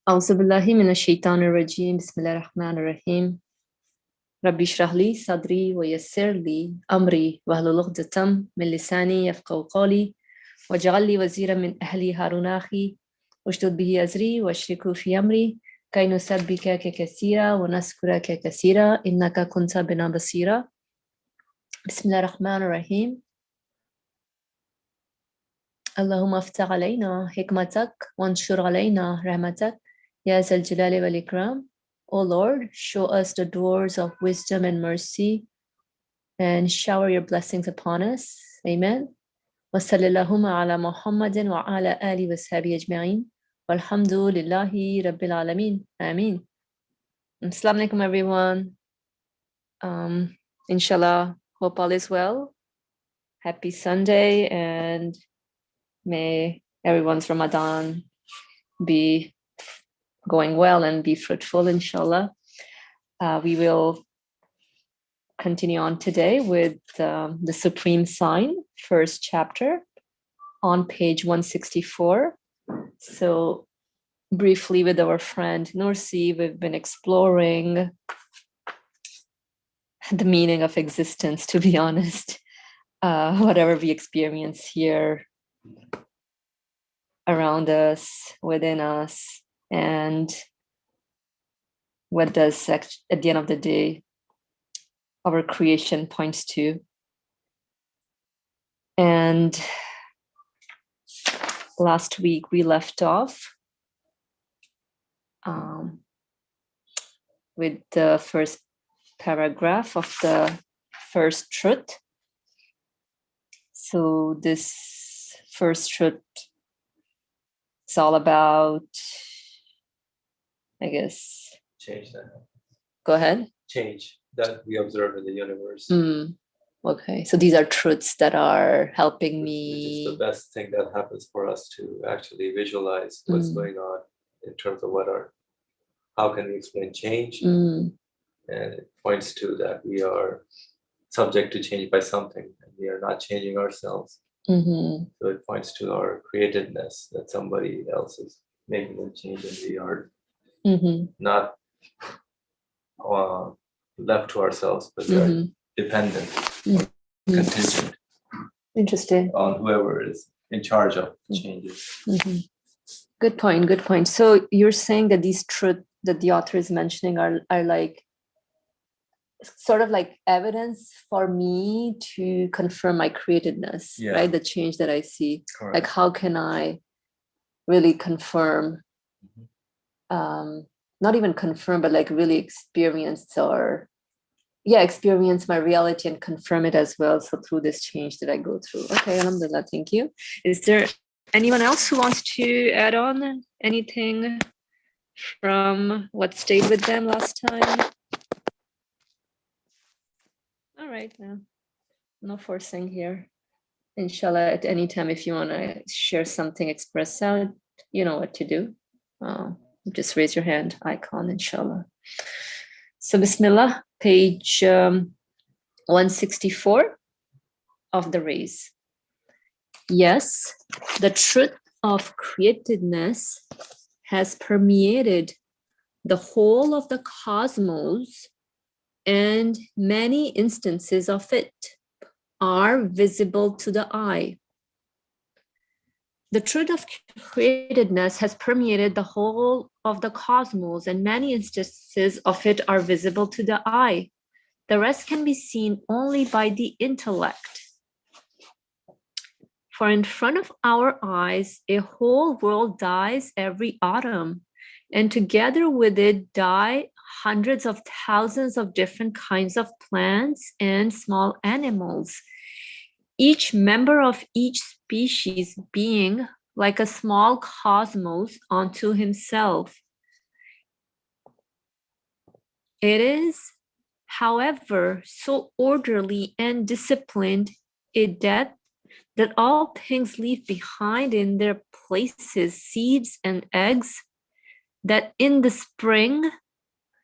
أعوذ بالله من الشيطان الرجيم بسم الله الرحمن الرحيم ربي اشرح لي صدري ويسر لي أمري واحلل عقدة من لساني يفقهوا قولي واجعل لي وزيرا من أهلي هارون أخي واشدد به أزري واشركه في أمري كي نسبحك كثيرا ونذكرك كثيرا إنك كنت بنا بصيرا بسم الله الرحمن الرحيم اللهم افتح علينا حكمتك وانشر علينا رحمتك يا ذا الجلال والإكرام. O Lord, show us the doors of wisdom and mercy and shower your blessings upon us. Amen. وصلى اللهم على محمد وعلى آله وصحبه أجمعين والحمد لله رب العالمين. Amen. Assalamu alaikum everyone. Inshallah, hope all is well. Happy Sunday and may everyone's Ramadan be going well and be fruitful, inshallah. We will continue on today with the Supreme Sign, first chapter, on page 164. So briefly with our friend Nursi, we've been exploring the meaning of existence, to be honest. Whatever we experience here, around us, within us, and what does, at the end of the day, our creation points to. And last week we left off with the first paragraph of the first truth. So this first truth is all about, I guess. Change that. Go ahead. Change that we observe in the universe. Okay, so these are truths that are helping me. Which is the best thing that happens for us to actually visualize what's going on in terms of how can we explain change? And it points to that we are subject to change by something, and we are not changing ourselves. So it points to our createdness, that somebody else is making a change and we are not left to ourselves, but we are dependent, contingent. Interesting. On whoever is in charge of changes. Good point, good point. So you're saying that these truths that the author is mentioning are like sort of like evidence for me to confirm my createdness, right? The change that I see. Correct. Like how can I really confirm, not even confirm, but like really experience my reality and confirm it as well. So through this change that I go through. Okay, alhamdulillah, thank you. Is there anyone else who wants to add on anything from what stayed with them last time? All right, no forcing here. Inshallah, at any time, if you want to share something, express out, you know what to do. Just raise your hand icon, inshallah. So Bismillah, page 164 of the raise. Yes, the truth of createdness has permeated the whole of the cosmos, and many instances of it are visible to the eye. The truth of createdness has permeated the whole of the cosmos, and many instances of it are visible to the eye. The rest can be seen only by the intellect. For in front of our eyes, a whole world dies every autumn, and together with it die hundreds of thousands of different kinds of plants and small animals, each member of each species being like a small cosmos unto himself. It is, however, so orderly and disciplined a death that all things leave behind in their places seeds and eggs, that in the spring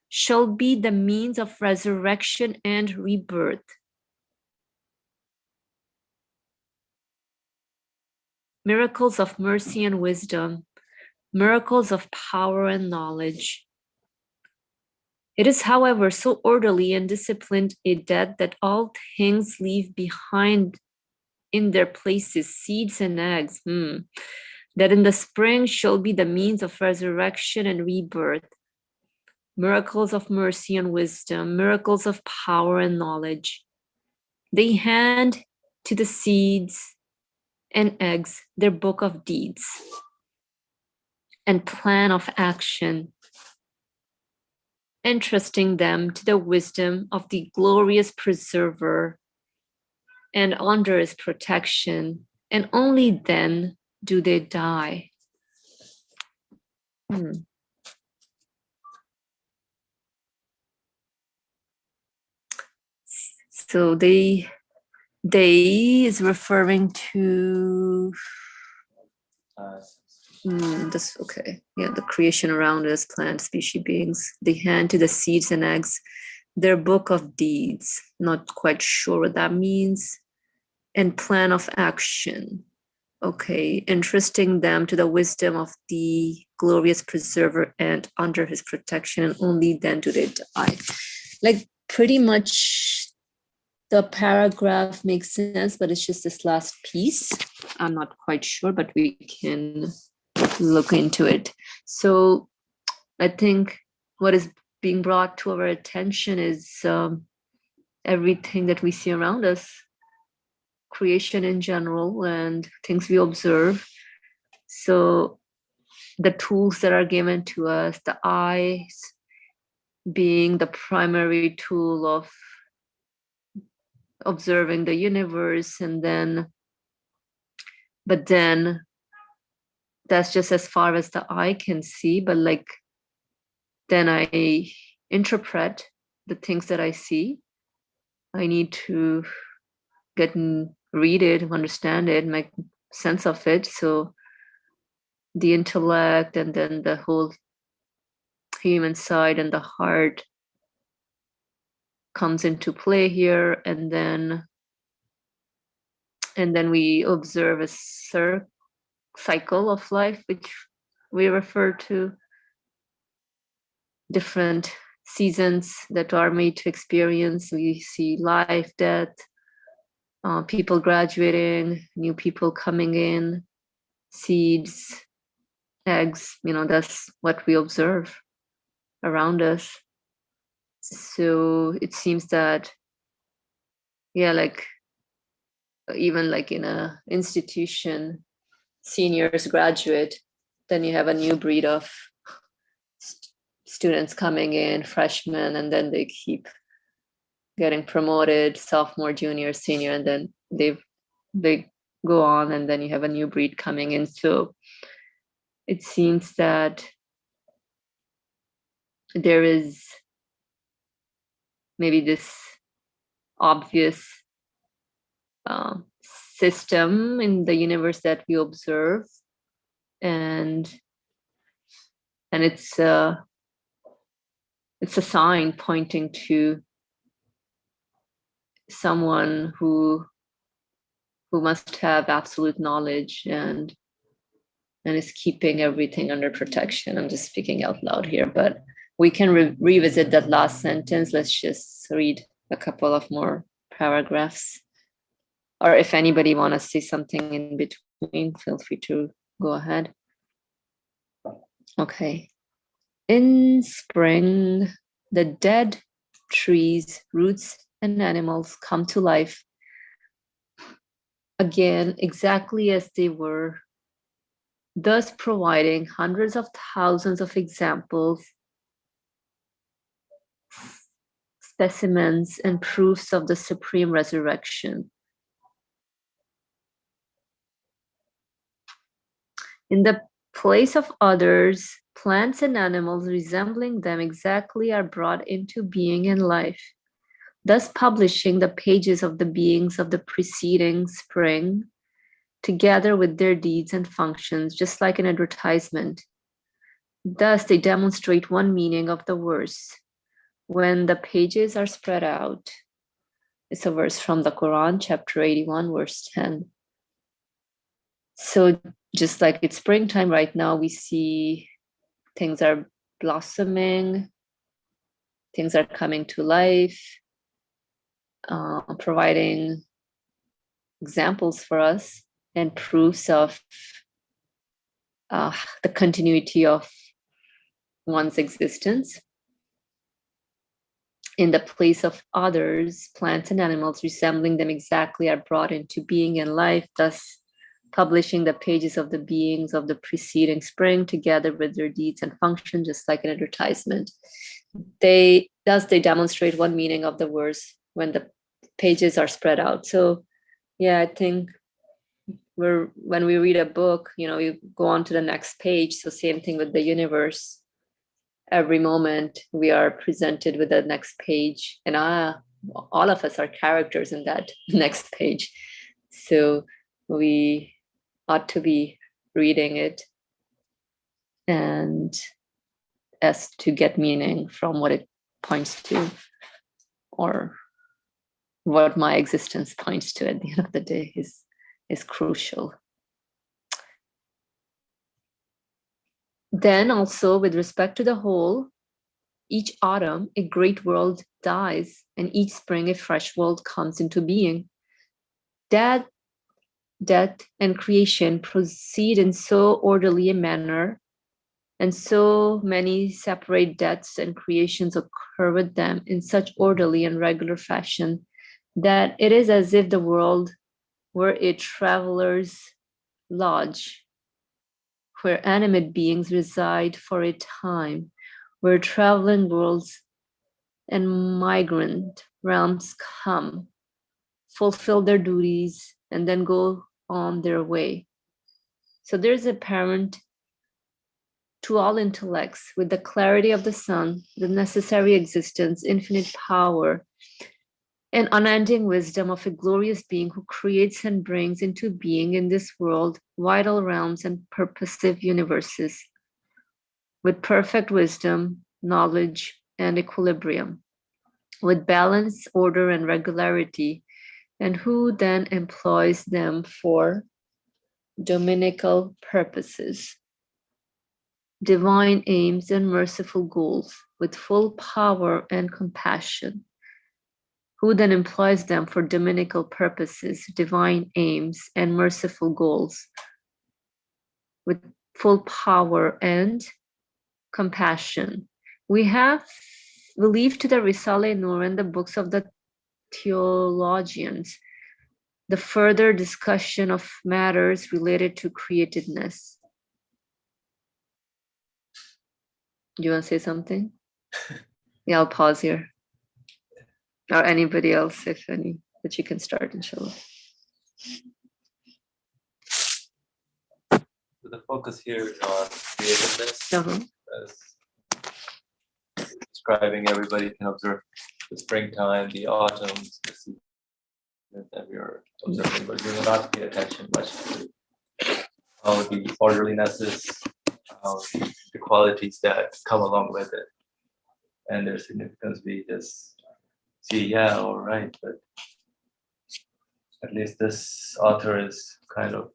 shall be the means of resurrection and rebirth. Miracles of mercy and wisdom. miracles of power and knowledge. It is, however, so orderly and disciplined a death that all things leave behind in their places seeds and eggs, that in the spring shall be the means of resurrection and rebirth, miracles of mercy and wisdom, miracles of power and knowledge. They hand to the seeds and eggs their book of deeds and plan of action, entrusting them to the wisdom of the glorious preserver and under his protection, and only then do they die. So they is referring to this, okay, yeah, the creation around us, plant, species, beings. They hand to the seeds and eggs their book of deeds, not quite sure what that means, and plan of action. Okay, entrusting them to the wisdom of the glorious preserver and under his protection, and only then do they die. Like pretty much the paragraph makes sense, but it's just this last piece. I'm not quite sure, but we can look into it. So I think what is being brought to our attention is everything that we see around us, creation in general, and things we observe. So the tools that are given to us, the eyes being the primary tool of observing the universe, and then but then that's just as far as the eye can see, but like then I interpret the things that I see. I need to get and read it, understand it, make sense of it. So the intellect and then the whole human side and the heart comes into play here, and then we observe a cycle of life, which we refer to different seasons that are made to experience. We see life, death, people graduating, new people coming in, seeds, eggs. That's what we observe around us. So it seems that, yeah, like even like in a institution, seniors graduate, then you have a new breed of students coming in, freshmen, and then they keep getting promoted, sophomore, junior, senior, and then they go on, and then you have a new breed coming in. So it seems that there is maybe this obvious system in the universe that we observe, and it's a sign pointing to someone who must have absolute knowledge and is keeping everything under protection. I'm just speaking out loud here, but we can revisit that last sentence. Let's just read a couple of more paragraphs. Or if anybody wants to say something in between, feel free to go ahead. Okay. In spring, the dead trees, roots, and animals come to life again exactly as they were, thus providing hundreds of thousands of examples, specimens, and proofs of the supreme resurrection. In the place of others, plants and animals resembling them exactly are brought into being and life, thus publishing the pages of the beings of the preceding spring, together with their deeds and functions, just like an advertisement. Thus, they demonstrate one meaning of the verse. When the pages are spread out, it's a verse from the Quran, chapter 81, verse 10. So just like it's springtime right now, we see things are blossoming, things are coming to life, providing examples for us and proofs of the continuity of one's existence. In the place of others, plants and animals resembling them exactly are brought into being and life, thus publishing the pages of the beings of the preceding spring together with their deeds and function, just like an advertisement. They demonstrate one meaning of the verse when the pages are spread out. So yeah, I think when we read a book, you go on to the next page. So same thing with the universe. Every moment we are presented with the next page, and all of us are characters in that next page. So we ought to be reading it and as to get meaning from what it points to, or what my existence points to at the end of the day is crucial. Then also with respect to the whole, each autumn a great world dies, and each spring a fresh world comes into being. Death, and creation proceed in so orderly a manner, and so many separate deaths and creations occur with them in such orderly and regular fashion that it is as if the world were a traveler's lodge where animate beings reside for a time, where traveling worlds and migrant realms come, fulfill their duties, and then go on their way. So there's apparent to all intellects, with the clarity of the sun, the necessary existence, infinite power, and unending wisdom of a glorious being who creates and brings into being in this world vital realms and purposive universes, with perfect wisdom, knowledge, and equilibrium, with balance, order, and regularity, and who then employs them for dominical purposes, divine aims, and merciful goals, with full power and compassion, who then employs them for dominical purposes, divine aims, and merciful goals, with full power and compassion. We leave to the Risale Nur and the books of the theologians the further discussion of matters related to createdness. Do you want to say something? Yeah, I'll pause here. Or anybody else, if any, that you can start, inshallah. So the focus here is on createdness. As describing, everybody can observe the springtime, the autumns, the season that we are observing, but we will not pay attention much to how the orderliness is, how the qualities that come along with it, and their significance. We just see, yeah, all right, but at least this author is kind of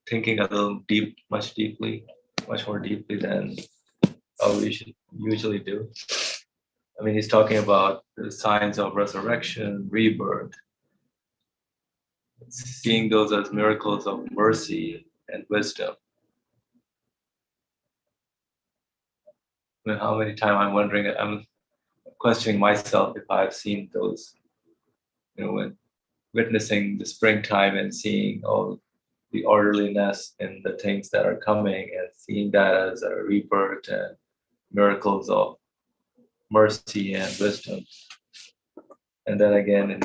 thinking a little much more deeply than how we should usually do. I mean, he's talking about the signs of resurrection, rebirth, seeing those as miracles of mercy and wisdom. I mean, how many times I'm questioning myself if I've seen those, when witnessing the springtime and seeing all the orderliness in the things that are coming and seeing that as a rebirth and miracles of mercy and wisdom. And then again,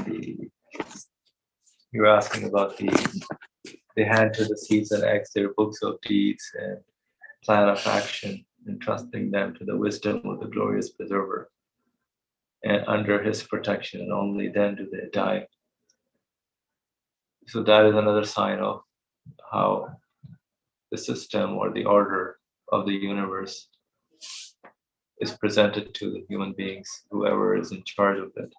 you're asking about the hand to the seeds and eggs, their books of deeds and plan of action, entrusting them to the wisdom of the glorious preserver, and under his protection, and only then do they die. So that is another sign of how the system or the order of the universe is presented to the human beings, whoever is in charge of it,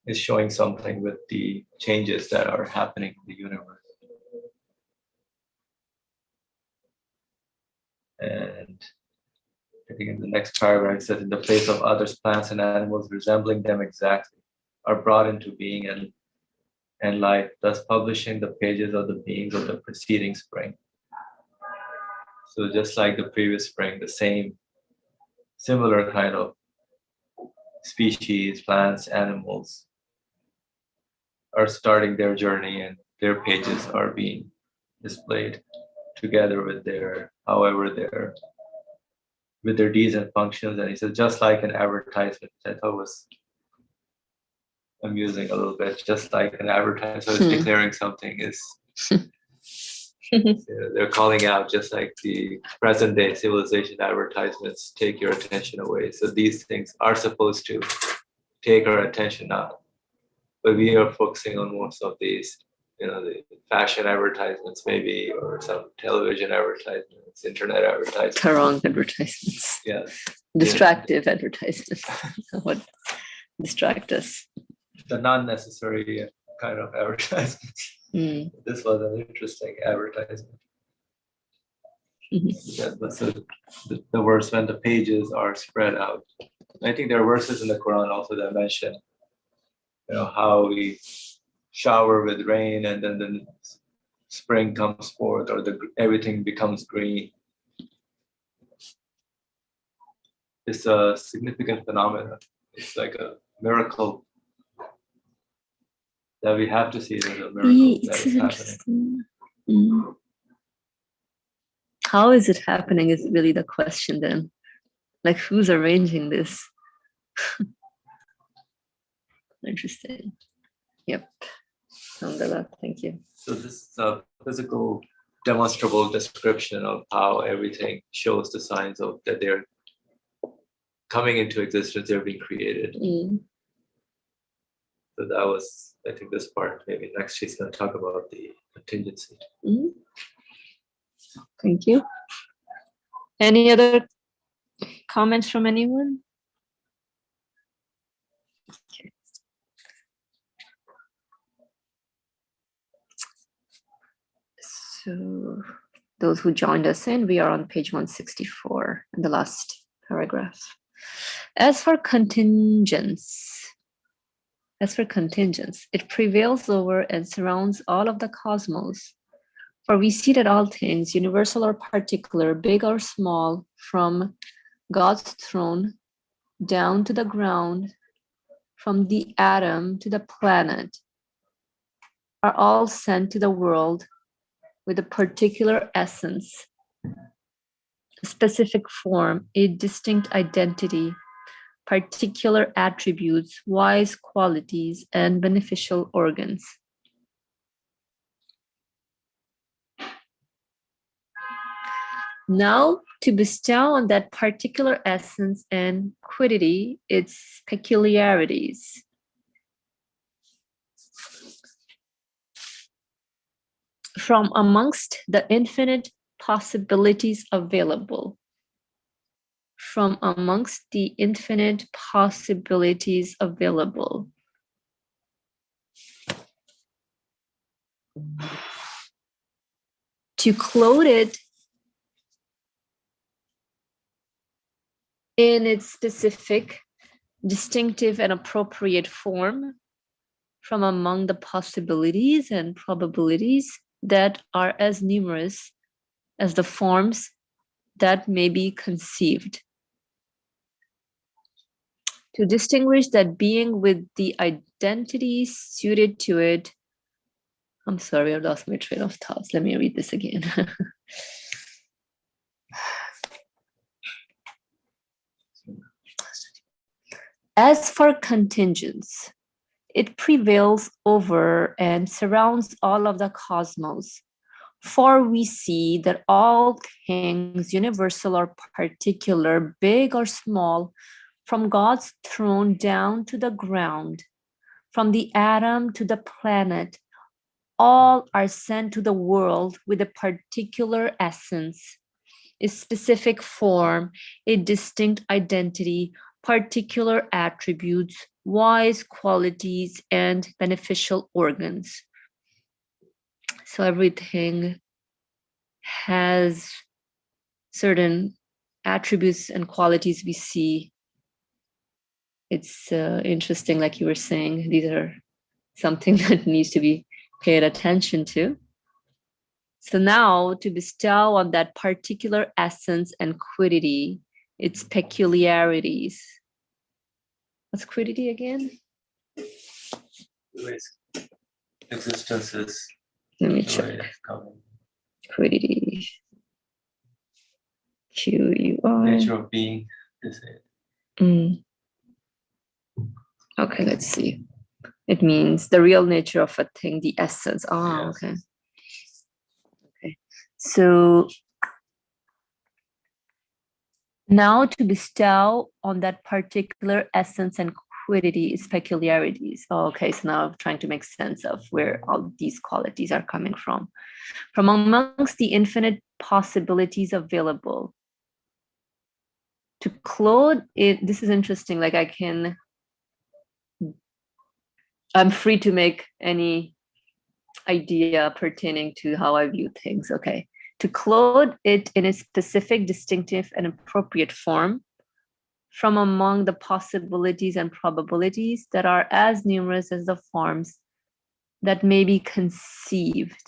is showing something with the changes that are happening in the universe. And I think in the next paragraph it says, in the place of others, plants and animals resembling them exactly are brought into being and life, thus publishing the pages of the beings of the preceding spring. So just like the previous spring, the same similar kind of species, plants, animals are starting their journey, and their pages are being displayed together with their, however, with their deeds and functions. And he says, just like an advertisement, which I thought was amusing a little bit, just like an advertisement is declaring something is, they're calling out, just like the present day civilization advertisements take your attention away. So these things are supposed to take our attention now, but we are focusing on most of these, the fashion advertisements maybe, or some television advertisements, internet advertisements. The wrong advertisements. Yes. Distractive advertisements. What distract us? The non-necessary kind of advertisements. This was an interesting advertisement. Yeah, but so the verse, when the pages are spread out. I think there are verses in the Quran also that mention, how we shower with rain and then the spring comes forth, or everything becomes green. It's a significant phenomenon. It's like a miracle that we have to see it as a miracle that is happening. How is it happening is really the question then. Like, who's arranging this? Interesting. Yep. Alhamdulillah, thank you. So this is a physical, demonstrable description of how everything shows the signs of that they're coming into existence, they're being created. So that was, I think, this part. Maybe next she's going to talk about the contingency. Thank you. Any other comments from anyone? Okay. So those who joined us in, we are on page 164 in the last paragraph. As for contingence, it prevails over and surrounds all of the cosmos. For we see that all things, universal or particular, big or small, from God's throne down to the ground, from the atom to the planet, are all sent to the world with a particular essence, a specific form, a distinct identity, particular attributes, wise qualities, and beneficial organs. Now, to bestow on that particular essence and quiddity its peculiarities. From amongst the infinite possibilities available. From amongst the infinite possibilities available. To clothe it in its specific, distinctive, and appropriate form from among the possibilities and probabilities that are as numerous as the forms that may be conceived. To distinguish that being with the identity suited to it. I'm sorry, I lost my train of thoughts. Let me read this again. As for contingence, it prevails over and surrounds all of the cosmos. For we see that all things, universal or particular, big or small, from God's throne down to the ground, from the atom to the planet, all are sent to the world with a particular essence, a specific form, a distinct identity, particular attributes, wise qualities, and beneficial organs. So everything has certain attributes and qualities we see. It's interesting, like you were saying, these are something that needs to be paid attention to. So now to bestow on that particular essence and quiddity, its peculiarities. What's quiddity again? Existence is. Let me check. Quiddity. QUI. Nature of being is it. Okay, let's see. It means the real nature of a thing, the essence. Oh, yes. Okay. Okay. So now to bestow on that particular essence and quiddity is peculiarities. Oh, okay, so now I'm trying to make sense of where all these qualities are coming from. From amongst the infinite possibilities available. To clothe it, this is interesting, like I'm free to make any idea pertaining to how I view things. Okay. To clothe it in a specific, distinctive, and appropriate form from among the possibilities and probabilities that are as numerous as the forms that may be conceived.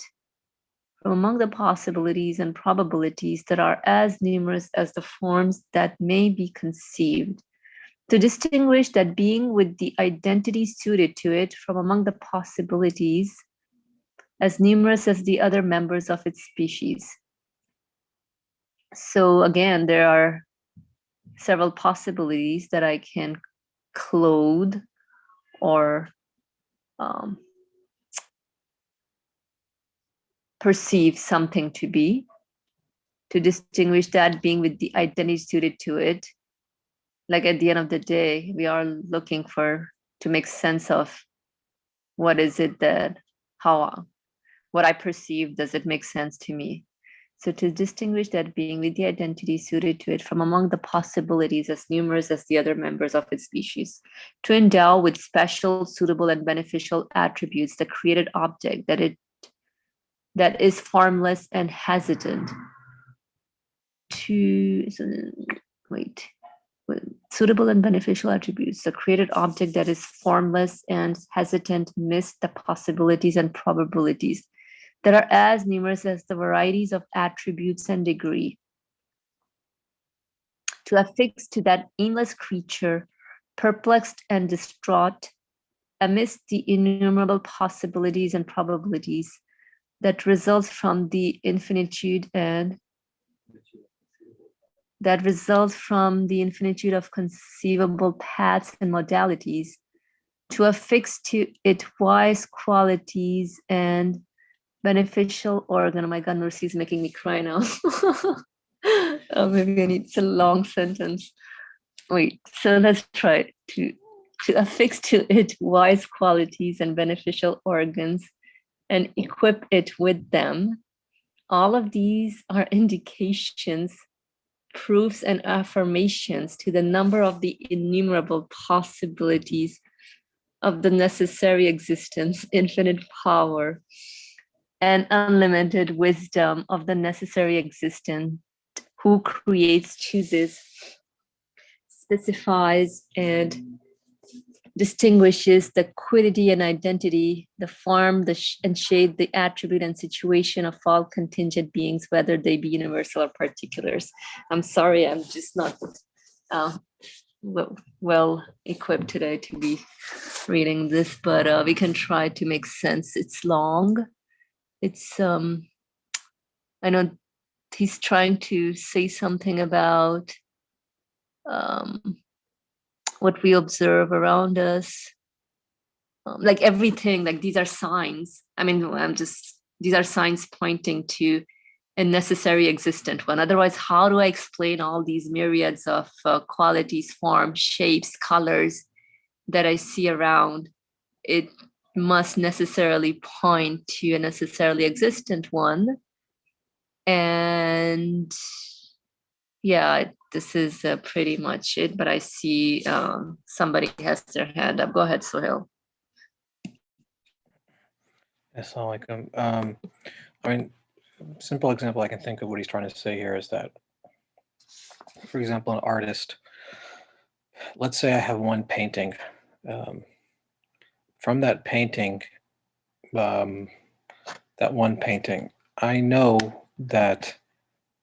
From among the possibilities and probabilities that are as numerous as the forms that may be conceived. To distinguish that being with the identity suited to it from among the possibilities as numerous as the other members of its species. So again, there are several possibilities that I can clothe or perceive something to be, to distinguish that being with the identity suited to it. Like at the end of the day, we are looking to make sense of what is it that, what I perceive, does it make sense to me? So to distinguish that being with the identity suited to it from among the possibilities as numerous as the other members of its species. To endow with special, suitable, and beneficial attributes the created object that is formless and hesitant. Suitable and beneficial attributes, the created object that is formless and hesitant amidst the possibilities and probabilities that are as numerous as the varieties of attributes and degree. To affix to that aimless creature, perplexed and distraught, amidst the innumerable possibilities and probabilities that results from the infinitude of conceivable paths and modalities, to affix to it wise qualities and beneficial organ. Oh my God, Mercy is making me cry now. Oh, maybe it's a long sentence. Wait, so let's try to affix to it wise qualities and beneficial organs and equip it with them. All of these are indications, proofs, and affirmations to the number of the innumerable possibilities of the necessary existence, infinite power, and unlimited wisdom of the necessary existence, who creates, chooses, specifies, and distinguishes the quiddity and identity, the form, and shade, the attribute and situation of all contingent beings, whether they be universal or particulars. I'm sorry, I'm just not well equipped today to be reading this, but we can try to make sense. It's long. It's I know he's trying to say something about what we observe around us, like everything, like these are signs. I mean, these are signs pointing to a necessary existent one. Otherwise, how do I explain all these myriads of qualities, forms, shapes, colors that I see around? It must necessarily point to a necessarily existent one. And yeah, this is pretty much it, but I see somebody has their hand up. Go ahead, Sohail. Assalamu alaikum. I mean, simple example I can think of what he's trying to say here is that for example, an artist, let's say I have one painting. From that painting, that one painting, I know that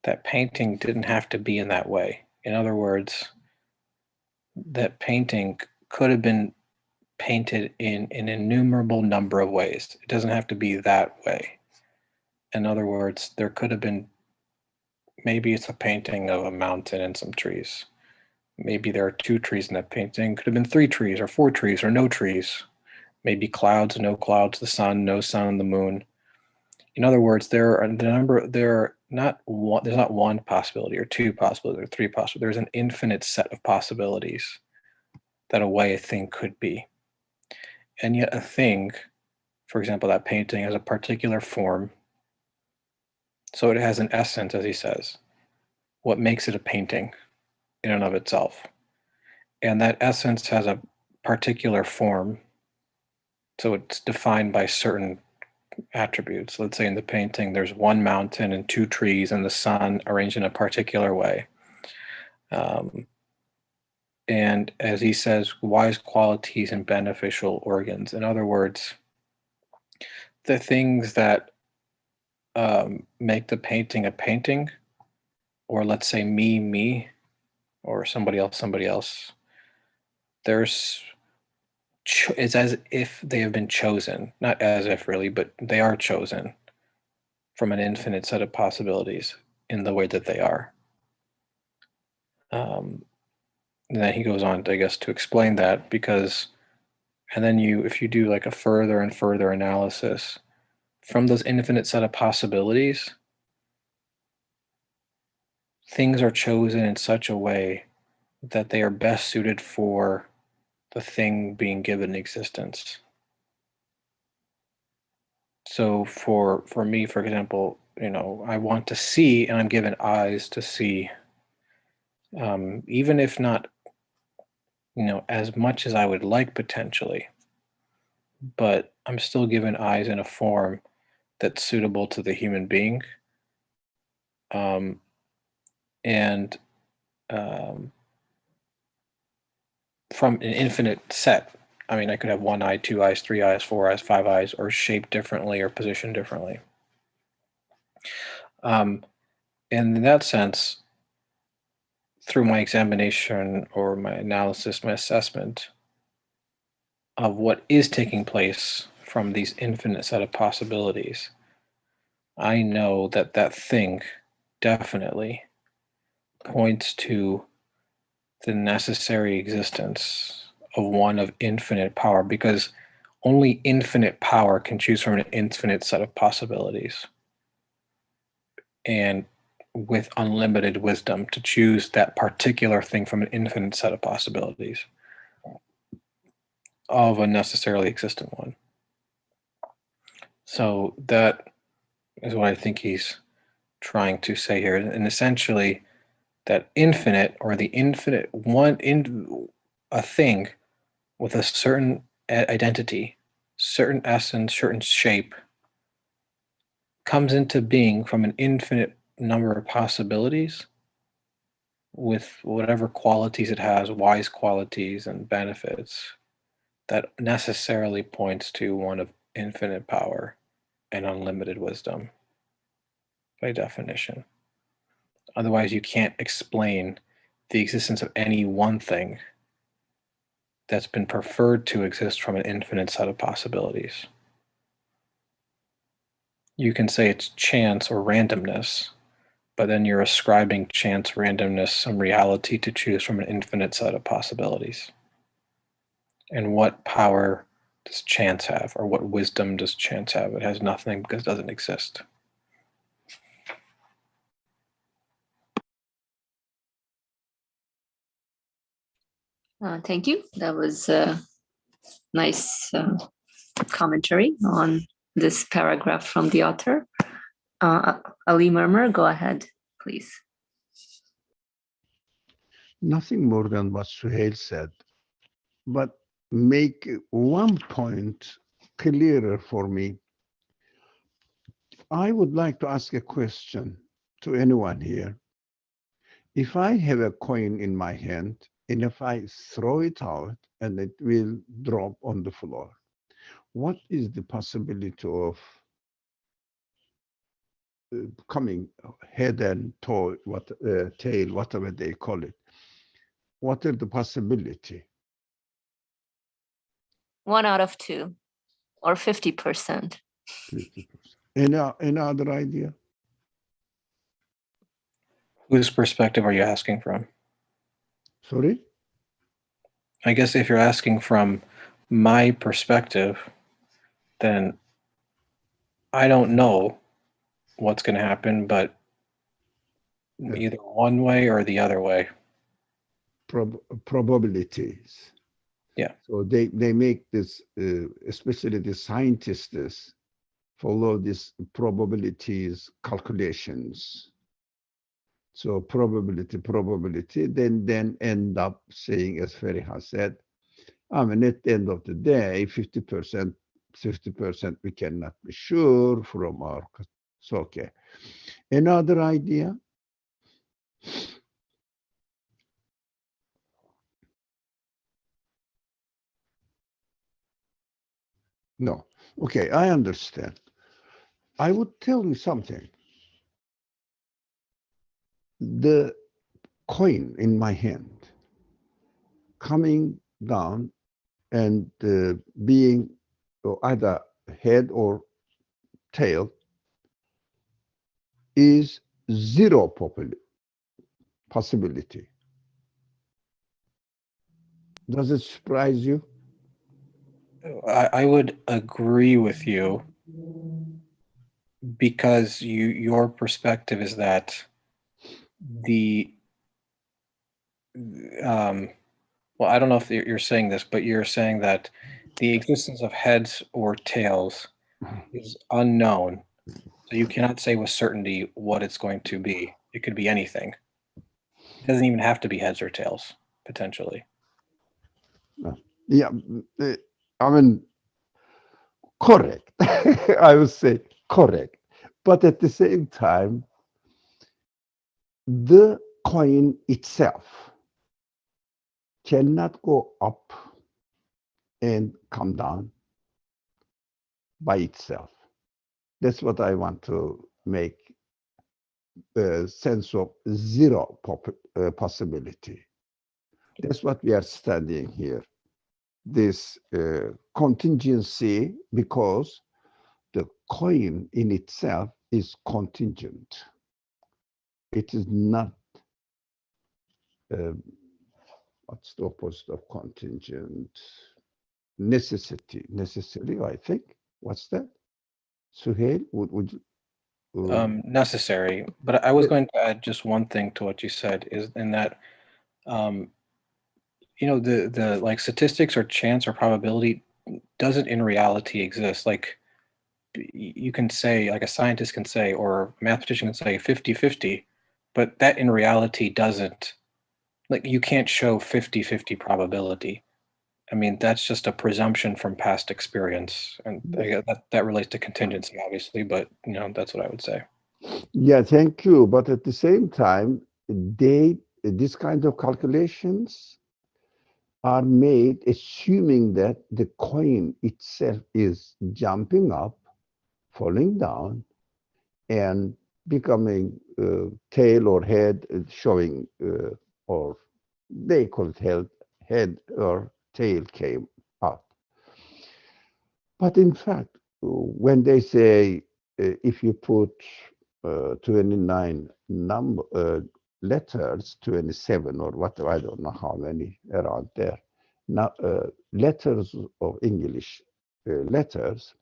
that painting didn't have to be in that way. In other words, that painting could have been painted in an innumerable number of ways. It doesn't have to be that way. In other words, there could have been, maybe it's a painting of a mountain and some trees. Maybe there are 2 trees in that painting. Could have been 3 trees or 4 trees or no trees. Maybe clouds, no clouds, the sun, no sun, the moon. In other words, there's not one possibility or 2 possibilities or 3 possibilities. There's an infinite set of possibilities that a way a thing could be. And yet a thing, for example, that painting has a particular form. So it has an essence, as he says, what makes it a painting in and of itself. And that essence has a particular form. So it's defined by certain attributes. Let's say in the painting, there's 1 mountain and 2 trees and the sun arranged in a particular way. And as he says, wise qualities and beneficial organs. In other words, the things that make the painting a painting, or let's say me, or somebody else, it's as if they have been chosen, not as if really, but they are chosen from an infinite set of possibilities in the way that they are. And then he goes on, I guess, to explain that, because, and then if you do like a further and further analysis from those infinite set of possibilities, things are chosen in such a way that they are best suited for the thing being given existence. So for me, for example, I want to see, and I'm given eyes to see, even if not, as much as I would like potentially, but I'm still given eyes in a form that's suitable to the human being. And from an infinite set, I mean, I could have 1 eye, 2 eyes, 3 eyes, 4 eyes, 5 eyes, or shaped differently or positioned differently. And in that sense, through my examination or my analysis, my assessment of what is taking place from these infinite set of possibilities, I know that that thing definitely points to the necessary existence of one of infinite power, because only infinite power can choose from an infinite set of possibilities, and with unlimited wisdom to choose that particular thing from an infinite set of possibilities of a necessarily existent one. So that is what I think he's trying to say here. And essentially, that infinite, or the infinite one, in a thing with a certain identity, certain essence, certain shape, comes into being from an infinite number of possibilities with whatever qualities it has, wise qualities and benefits, that necessarily points to one of infinite power and unlimited wisdom by definition. Otherwise, you can't explain the existence of any one thing that's been preferred to exist from an infinite set of possibilities. You can say it's chance or randomness, but then you're ascribing chance, randomness, some reality to choose from an infinite set of possibilities. And what power does chance have, or what wisdom does chance have? It has nothing, because it doesn't exist. Thank you. That was a nice commentary on this paragraph from the author. Ali Murmur, go ahead, please. Nothing more than what Suhail said, but make one point clearer for me. I would like to ask a question to anyone here. If I have a coin in my hand and if I throw it out and it will drop on the floor, what is the possibility of coming head and tail, whatever they call it? What are the possibility? 1 out of 2 or 50%. 50%. Any other idea? Whose perspective are you asking from? Sorry? I guess if you're asking from my perspective, then I don't know what's going to happen, but either one way or the other way. Probabilities. Yeah. So they make this, especially the scientists, follow these probabilities calculations. So probability, then end up saying, as Feriha said, I mean, at the end of the day, 50%, 50% we cannot be sure from our. So, okay. Another idea? No. Okay, I understand. I would tell you something. The coin in my hand coming down and being either head or tail is zero possibility. Does it surprise you? I would agree with you because your perspective is that the well, I don't know if you're saying this, but you're saying that the existence of heads or tails is unknown. So you cannot say with certainty what it's going to be. It could be anything. It doesn't even have to be heads or tails, potentially. Yeah, I mean, correct. I would say correct. But at the same time, the coin itself cannot go up and come down by itself. That's what I want to make a sense of zero possibility. That's what we are studying here. This contingency, because the coin in itself is contingent. It is not, what's the opposite of contingent? Necessary, I think. What's that? Suhail, would you? Necessary. But I was going to add just one thing to what you said, is in that the like statistics or chance or probability doesn't in reality exist. Like you can say, like a scientist can say, or a mathematician can say 50-50, but that in reality doesn't, like you can't show 50-50 probability. I mean, that's just a presumption from past experience. And I guess that relates to contingency, obviously, but that's what I would say. Yeah, thank you. But at the same time, this kind of calculations are made assuming that the coin itself is jumping up, falling down, and becoming tail or head, showing, or they call it head or tail came out. But in fact, when they say if you put 29 letters, 27 or whatever, I don't know how many around there, now, letters of English letters,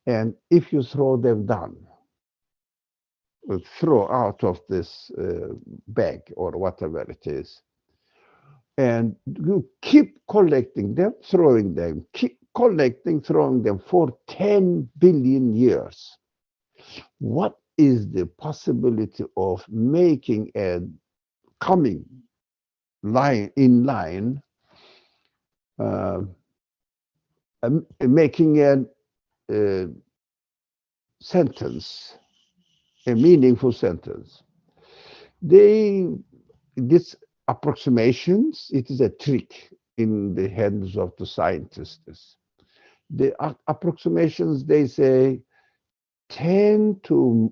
and if you throw them down, throw out of this bag or whatever it is, and you keep collecting them, throwing them, keep collecting, throwing them for 10 billion years. What is the possibility of making a coming line in line, making a sentence, a meaningful sentence? They this approximations, it is a trick in the hands of the scientists. The approximations, they say 10 to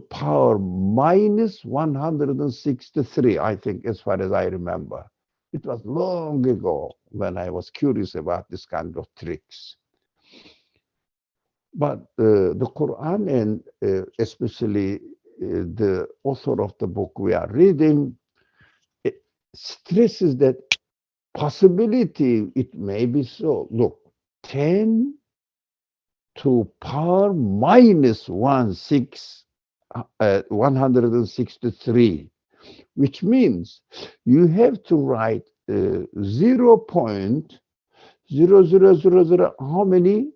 power minus 163, I think, as far as I remember. It was long ago when I was curious about this kind of tricks. But the Quran, and especially the author of the book we are reading, it stresses that possibility, it may be so. Look, 10 to power minus 163, which means you have to write 0.0000, how many?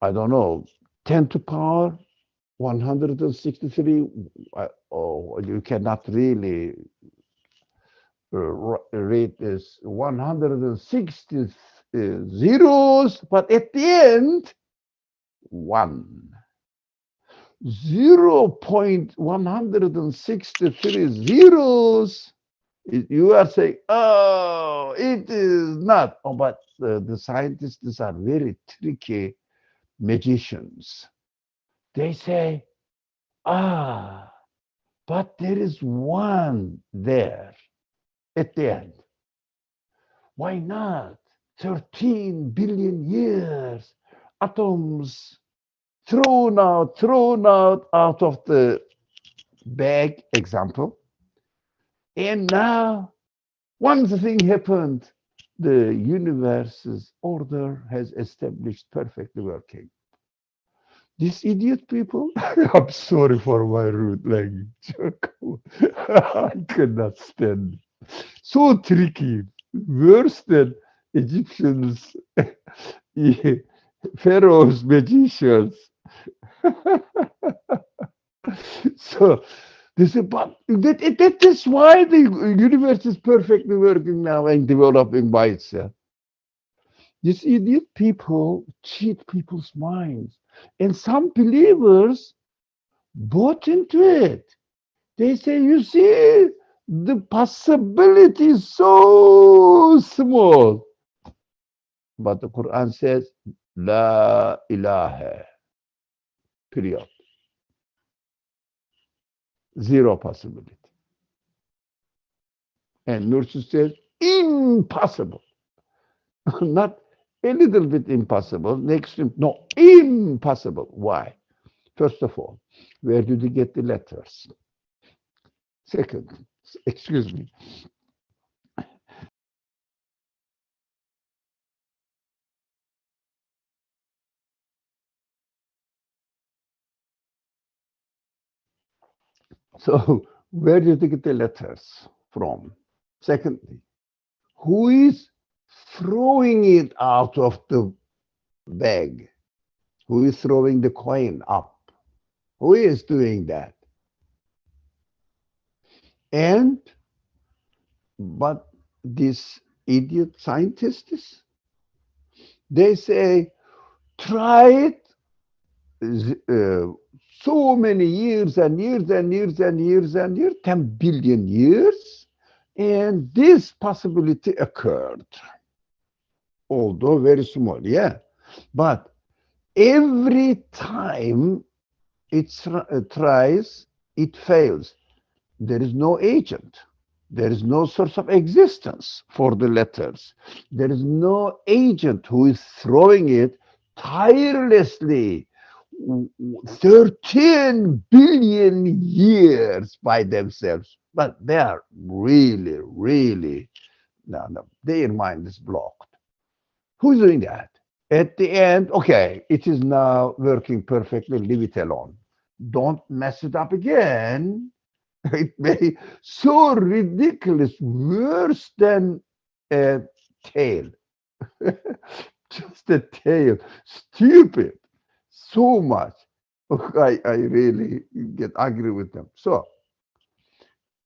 I don't know, 10 to power 163. Oh, you cannot really read this 160 zeros, but at the end, 1. 0.163 zeros, you are saying, oh, it is not. Oh, but the scientists are very tricky magicians. They say, but there is 1 there at the end. Why not? 13 billion years, atoms thrown out of the bag, example. And now, one thing happened. The universe's order has established perfectly working. These idiot people, I'm sorry for my rude language. I cannot stand. So tricky, worse than Egyptians, pharaohs, magicians. So this is, but that is why the universe is perfectly working now and developing by itself. These idiot people cheat people's minds, and some believers bought into it. They say, you see, the possibility is so small. But the Quran says, La ilaha, period. Zero possibility. And Nurse says, impossible. Not a little bit impossible. Next, no, impossible. Why? First of all, where did you get the letters? Second, excuse me. So, where did you get the letters from? Secondly, who is throwing it out of the bag? Who is throwing the coin up? Who is doing that? And, but these idiot scientists, they say, try it so many years and years and years and years and years, 10 billion years, and this possibility occurred, although very small, yeah. But every time it tries, it fails. There is no agent. There is no source of existence for the letters. There is no agent who is throwing it tirelessly 13 billion years by themselves. But they are really, really, no, their mind is blocked. Who's doing that? At the end, okay, it is now working perfectly, leave it alone. Don't mess it up again. It may so ridiculous, worse than a tail. Just a tail. Stupid. So much. I really get angry with them. So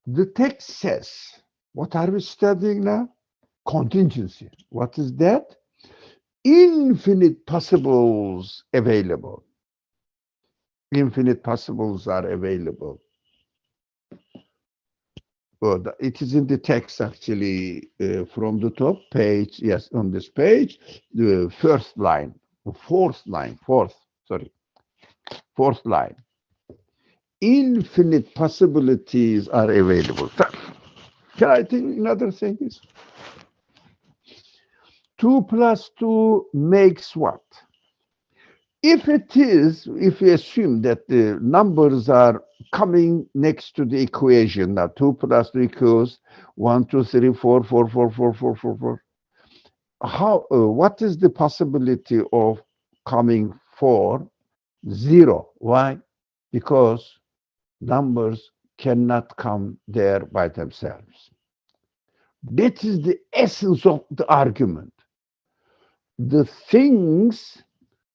the text says, what are we studying now? Contingency. What is that? Infinite possibles available. Infinite possibles are available. Well, it is in the text actually from the top page. Yes, on this page, the first line, fourth line. Infinite possibilities are available. Can I think another thing is 2 plus 2 makes what? If we assume that the numbers are coming next to the equation, now 2 plus 2 equals 1, 2, 3, 4, 4, 4, 4, 4, 4, 4. What is the possibility of coming 4? 0. Why? Because numbers cannot come there by themselves. That is the essence of the argument. The things,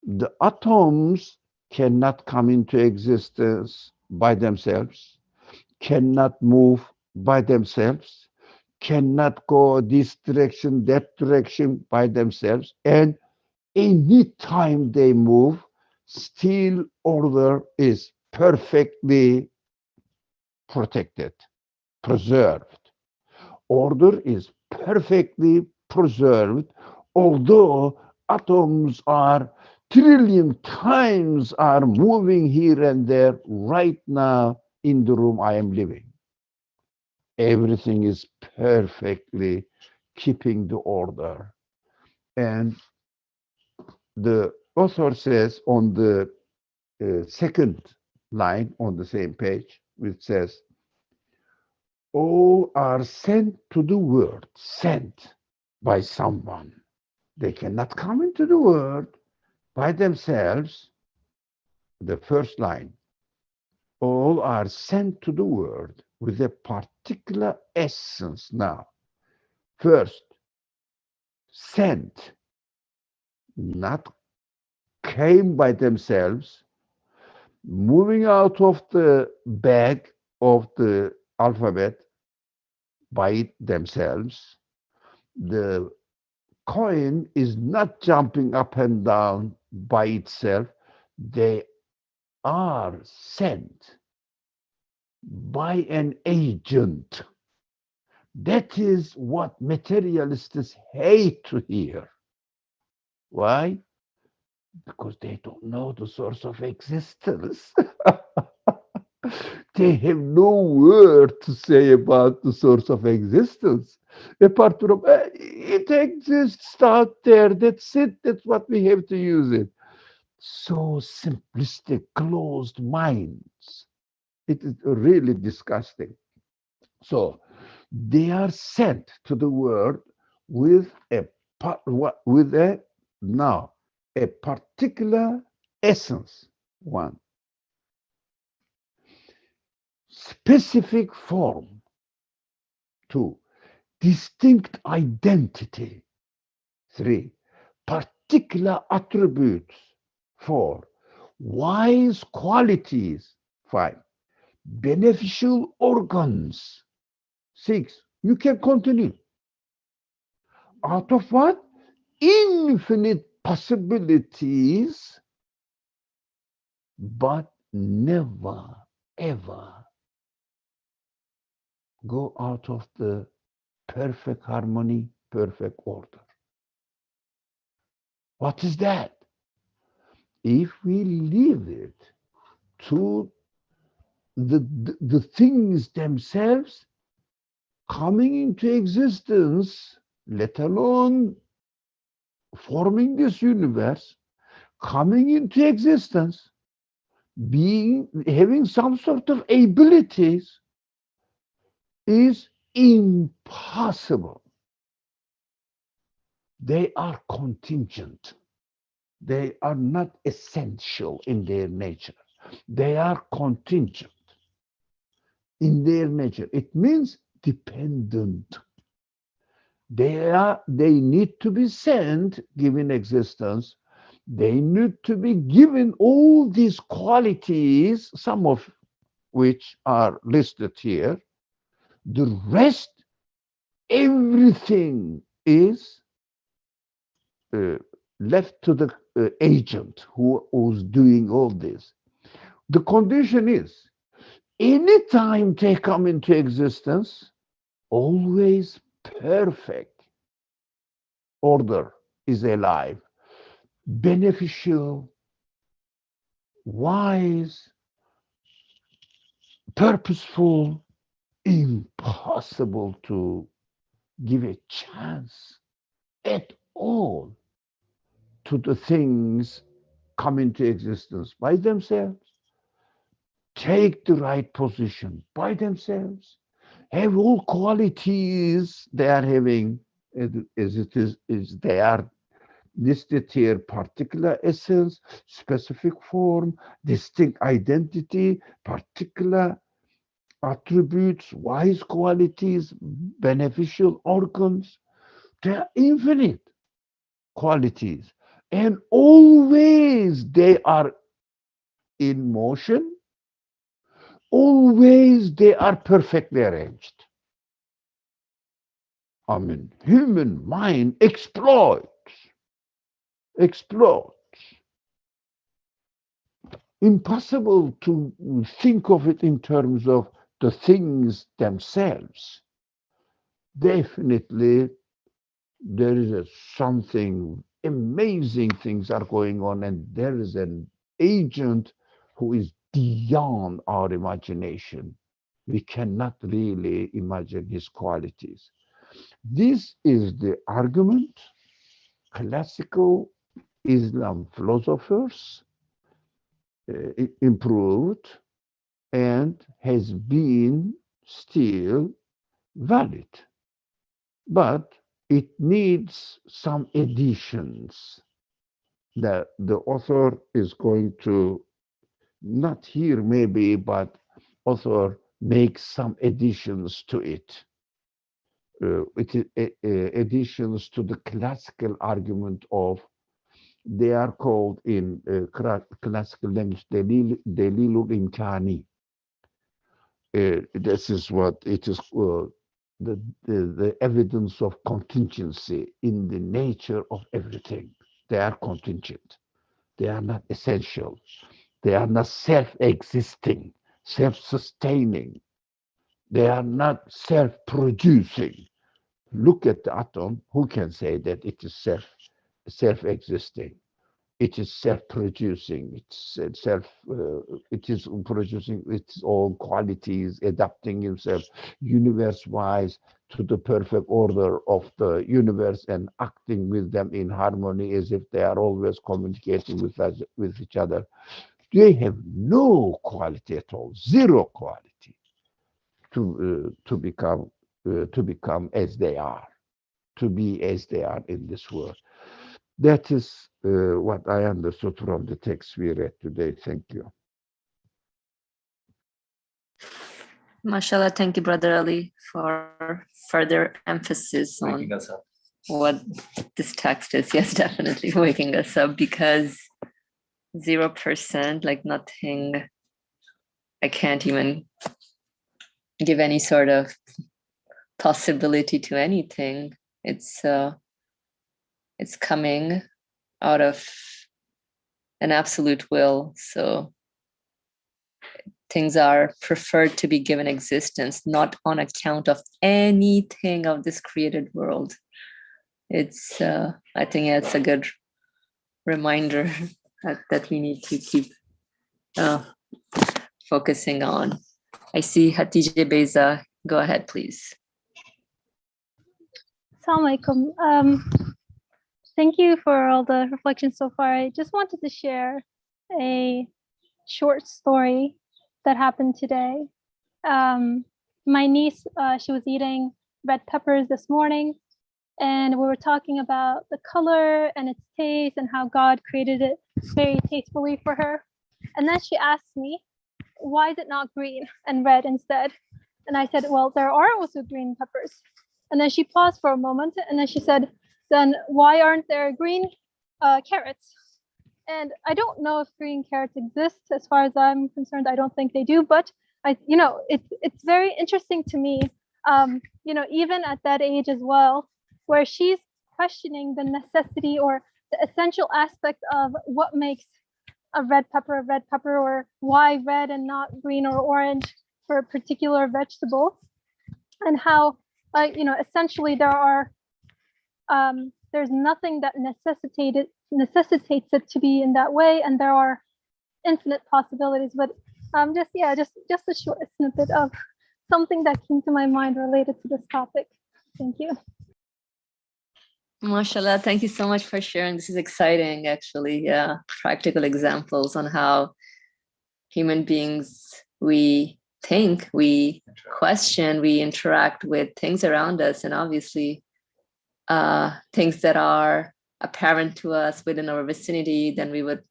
the atoms cannot come into existence by themselves, cannot move by themselves, cannot go this direction, that direction by themselves, and any time they move, still order is perfectly protected, preserved. Order is perfectly preserved, although atoms are trillion times are moving here and there right now in the room I am living. Everything is perfectly keeping the order. And the author says on the second line on the same page, which says, all are sent to the world, sent by someone. They cannot come into the world by themselves. The first line, all are sent to the world with a particular essence. Now, first, sent, not came by themselves, moving out of the bag of the alphabet by themselves. The coin is not jumping up and down by itself. They are sent by an agent. That is what materialists hate to hear. Why? Because they don't know the source of existence. They have no word to say about the source of existence. Apart from it exists out there, that's it, that's what we have to use it. So simplistic, closed minds. It is really disgusting. So they are sent to the world with with a now a particular essence. One, specific form. Two, distinct identity. Three, particular attributes. Four, wise qualities. Five, beneficial organs. Six, you can continue. Out of what? Infinite possibilities, but never, ever go out of the perfect harmony, perfect order. What is that? If we leave it to the things themselves coming into existence, let alone forming this universe, coming into existence, having some sort of abilities, is impossible. They are contingent. They are not essential in their nature. They are contingent in their nature. It means dependent. They need to be sent, given existence. They need to be given all these qualities, some of which are listed here. The rest, everything is left to the agent who's doing all this. The condition is, anytime they come into existence, always perfect order is alive, beneficial, wise, purposeful, impossible to give a chance at all to the things come into existence by themselves, take the right position by themselves, have all qualities they are having as it is they are listed here: particular essence, specific form, distinct identity, particular attributes, wise qualities, beneficial organs. They are infinite qualities, and always they are in motion, always they are perfectly arranged. I mean, human mind explodes. Impossible to think of it in terms of the things themselves. Definitely, there is something amazing things are going on, and there is an agent who is beyond our imagination. We cannot really imagine his qualities. This is the argument classical Islam philosophers improved and has been still valid. But it needs some additions that the author is going to, not here maybe, but author makes some additions to it. Additions to the classical argument of, they are called in classical language delilul imkani. This is what it is, the evidence of contingency in the nature of everything. They are contingent. They are not essential. They are not self-existing, self-sustaining. They are not self-producing. Look at the atom. Who can say that it is self-existing? It is self-producing. It is producing its own qualities, adapting itself universe-wise to the perfect order of the universe and acting with them in harmony as if they are always communicating with each other. They have no quality at all, zero quality to become as they are, to be as they are in this world. That is what I understood from the text we read today. Thank you. Mashallah, thank you, Brother Ali, for further emphasis on what this text is. Yes, definitely waking us up, because 0%, like nothing, I can't even give any sort of possibility to anything. It's coming out of an absolute will. So things are preferred to be given existence, not on account of anything of this created world. It's I think it's a good reminder that we need to keep focusing on. I see Hatice Beza. Go ahead, please. Assalamu alaikum. Thank you for all the reflections so far. I just wanted to share a short story that happened today. My niece, she was eating red peppers this morning, and we were talking about the color and its taste and how God created it very tastefully for her. And then she asked me, why is it not green and red instead? And I said, well, there are also green peppers. And then she paused for a moment, and then she said, then why aren't there green carrots? And I don't know if green carrots exist. As far as I'm concerned, I don't think they do. But it's very interesting to me, even at that age as well, where she's questioning the necessity or the essential aspect of what makes a red pepper, or why red and not green or orange for a particular vegetable, and how essentially there's nothing that necessitates it to be in that way, and there are infinite possibilities. But just a short snippet of something that came to my mind related to this topic. Thank you. Mashallah, thank you so much for sharing. This is exciting, actually. Yeah, practical examples on how human beings, we think, we question, we interact with things around us, and obviously things that are apparent to us within our vicinity. Then we would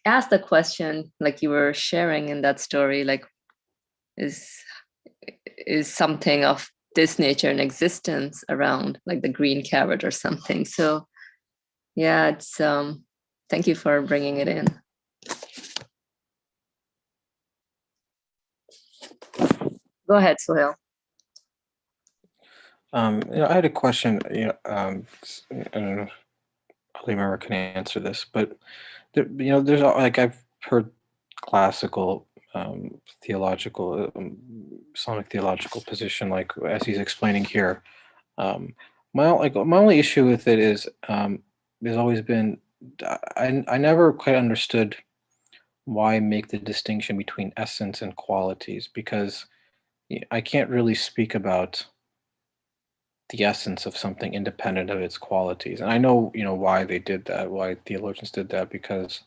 ask the question, like you were sharing in that story, like, is something of this nature in existence around, like the green carrot or something? So yeah, it's thank you for bringing it in. Go ahead, Sohail. I had a question. I don't know if Ali Mara can answer this, but there's like I've heard classical theological, Islamic theological position, like as he's explaining here. My only issue with it is there's always been I never quite understood why make the distinction between essence and qualities, because I can't really speak about the essence of something independent of its qualities. And I know, why they did that, why theologians did that, because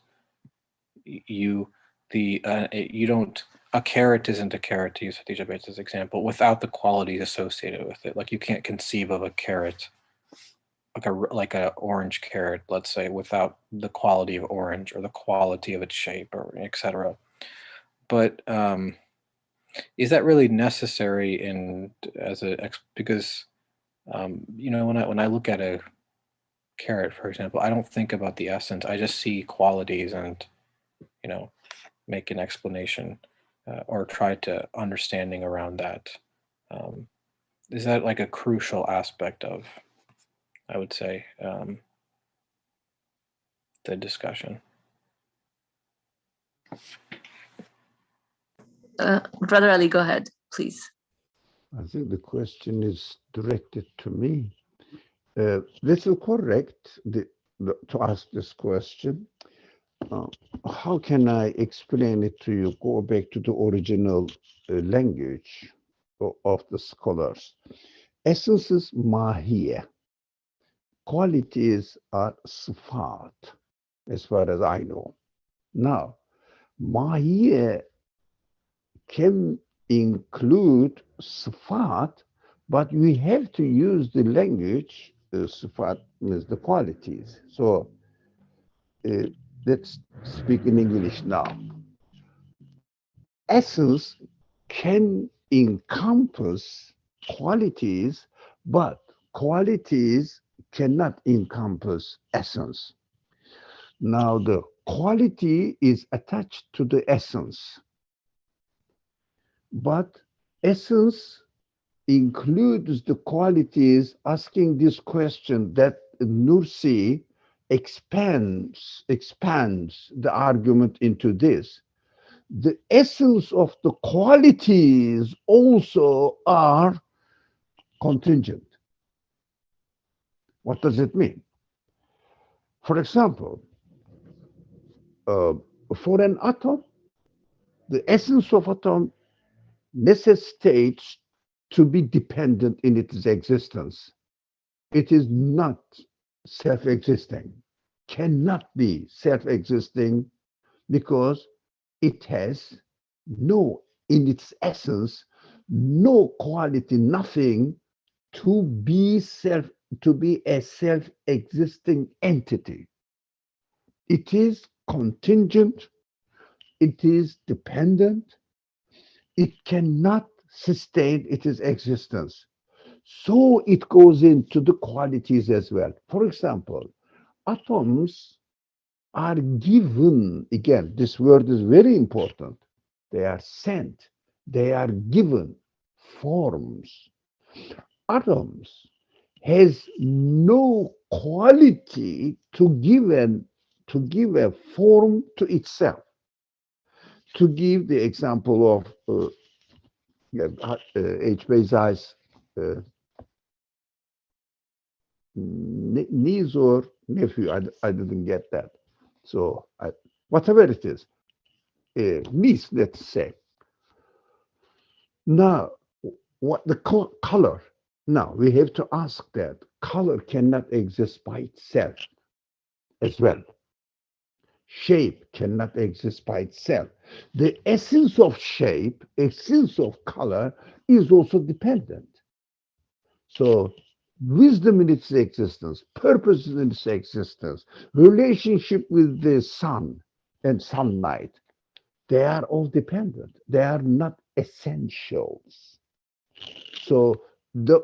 you don't, a carrot isn't a carrot, to use Khadija Bates' example, without the qualities associated with it. Like you can't conceive of a carrot, like a orange carrot, let's say, without the quality of orange or the quality of its shape, or etc. But is that really necessary because when I look at a carrot, for example, I don't think about the essence. I just see qualities and make an explanation or try to understanding around that. Is that like a crucial aspect of, I would say, the discussion? Brother Ali, go ahead, please. I think the question is directed to me. This is correct to ask this question. How can I explain it to you? Go back to the original language of the scholars. Essence is mahiyya. Qualities are sifat, as far as I know. Now, mahiyya can include sifat, but we have to use the language. Sifat means the qualities. So let's speak in English now. Essence can encompass qualities, but qualities cannot encompass essence. Now, the quality is attached to the essence, but essence includes the qualities. Asking this question that Nursi expands the argument into this. The essence of the qualities also are contingent. What does it mean? For example, for an atom, the essence of atom necessitates to be dependent in its existence. It is not self-existing, cannot be self-existing, because it has in its essence, no quality, nothing to be a self-existing entity. It is contingent, it is dependent, it cannot sustain its existence. So it goes into the qualities as well. For example, atoms are given, again, this word is very important. They are sent, they are given forms. Atoms has no quality to give a form to itself. To give the example of H. Bezai's niece or nephew. I didn't get that. So whatever it is, niece, let's say. Now, what the color? Now we have to ask that color cannot exist by itself as well. Shape cannot exist by itself. The essence of shape, essence of color is also dependent. So wisdom in its existence, purpose in its existence, relationship with the sun and sunlight, they are all dependent. They are not essentials. So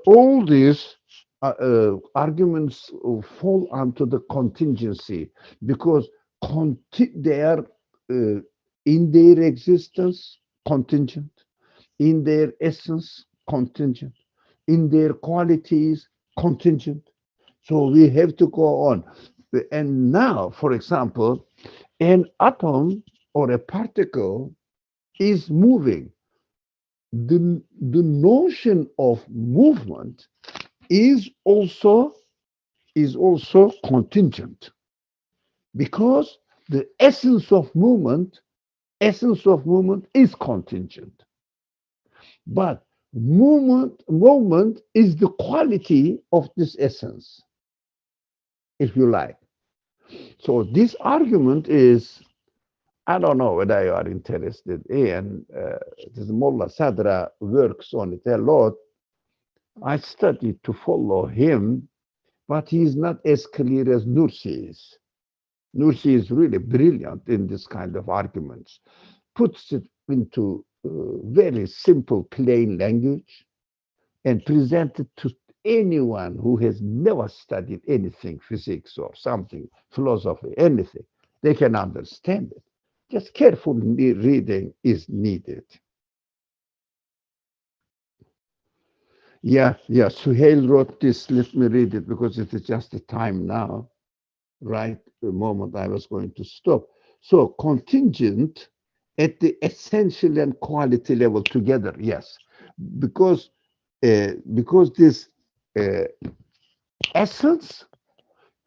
all these arguments fall onto the contingency because they are in their existence contingent, in their essence contingent, in their qualities contingent. So we have to go on. And now, for example, an atom or a particle is moving. The notion of movement is also contingent because the essence of movement is contingent. But movement is the quality of this essence, if you like. So this argument is, I don't know whether you are interested in, this Mullah Sadra works on it a lot. I studied to follow him, but he's not as clear as Nursi is. Nursi is really brilliant in this kind of arguments, puts it into very simple, plain language and presents it to anyone who has never studied anything, physics or something, philosophy, anything. They can understand it. Just careful reading is needed. Yeah. Suhail wrote this. Let me read it because it is just the time now, right? The moment I was going to stop. So contingent at the essential and quality level together, yes, because this essence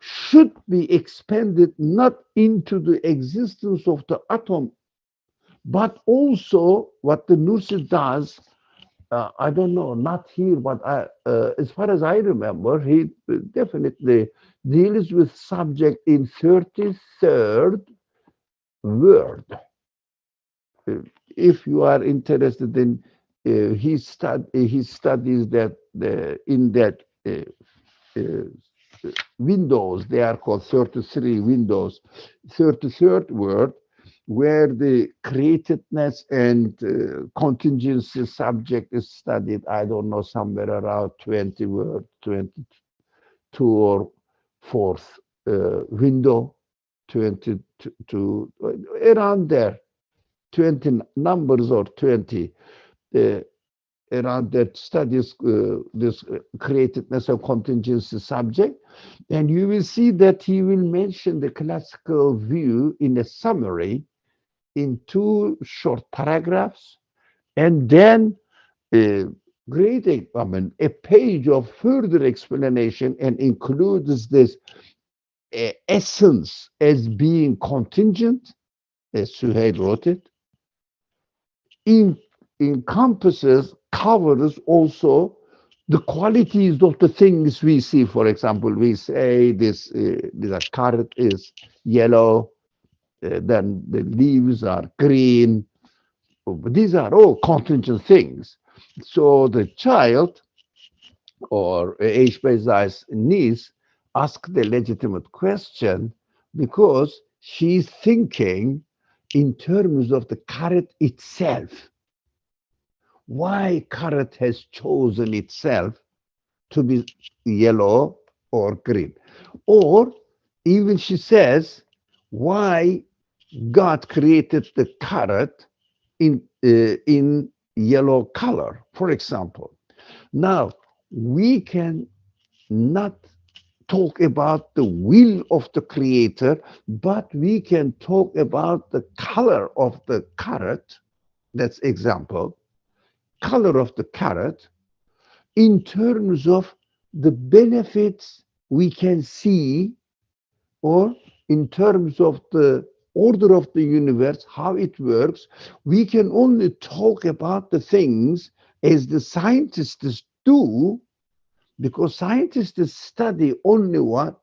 should be expanded not into the existence of the atom, but also what the Nursi does. I don't know, not here, but as far as I remember, he definitely deals with subject in 33rd word. If you are interested in, he studies that in that windows, they are called 33 windows, 33rd word, where the createdness and contingency subject is studied, I don't know, somewhere around 20 word, 22 or fourth window, 22, around there, 20 numbers or 20. Around that studies this createdness of contingency subject, and you will see that he will mention the classical view in a summary in 2 short paragraphs, and then a a page of further explanation, and includes this essence as being contingent, as Suhail wrote it, encompasses, covers also the qualities of the things we see. For example, we say this carrot is yellow, then the leaves are green. These are all contingent things. So the child or H. Bezai's niece asked the legitimate question because she's thinking in terms of the carrot itself. Why carrot has chosen itself to be yellow or green? Or even she says, why God created the carrot in yellow color, for example. Now, we can not talk about the will of the creator, but we can talk about the color of the carrot. That's example. color of the carrot in terms of the benefits we can see, or in terms of the order of the universe, how it works. We can only talk about the things as the scientists do, because scientists study only what?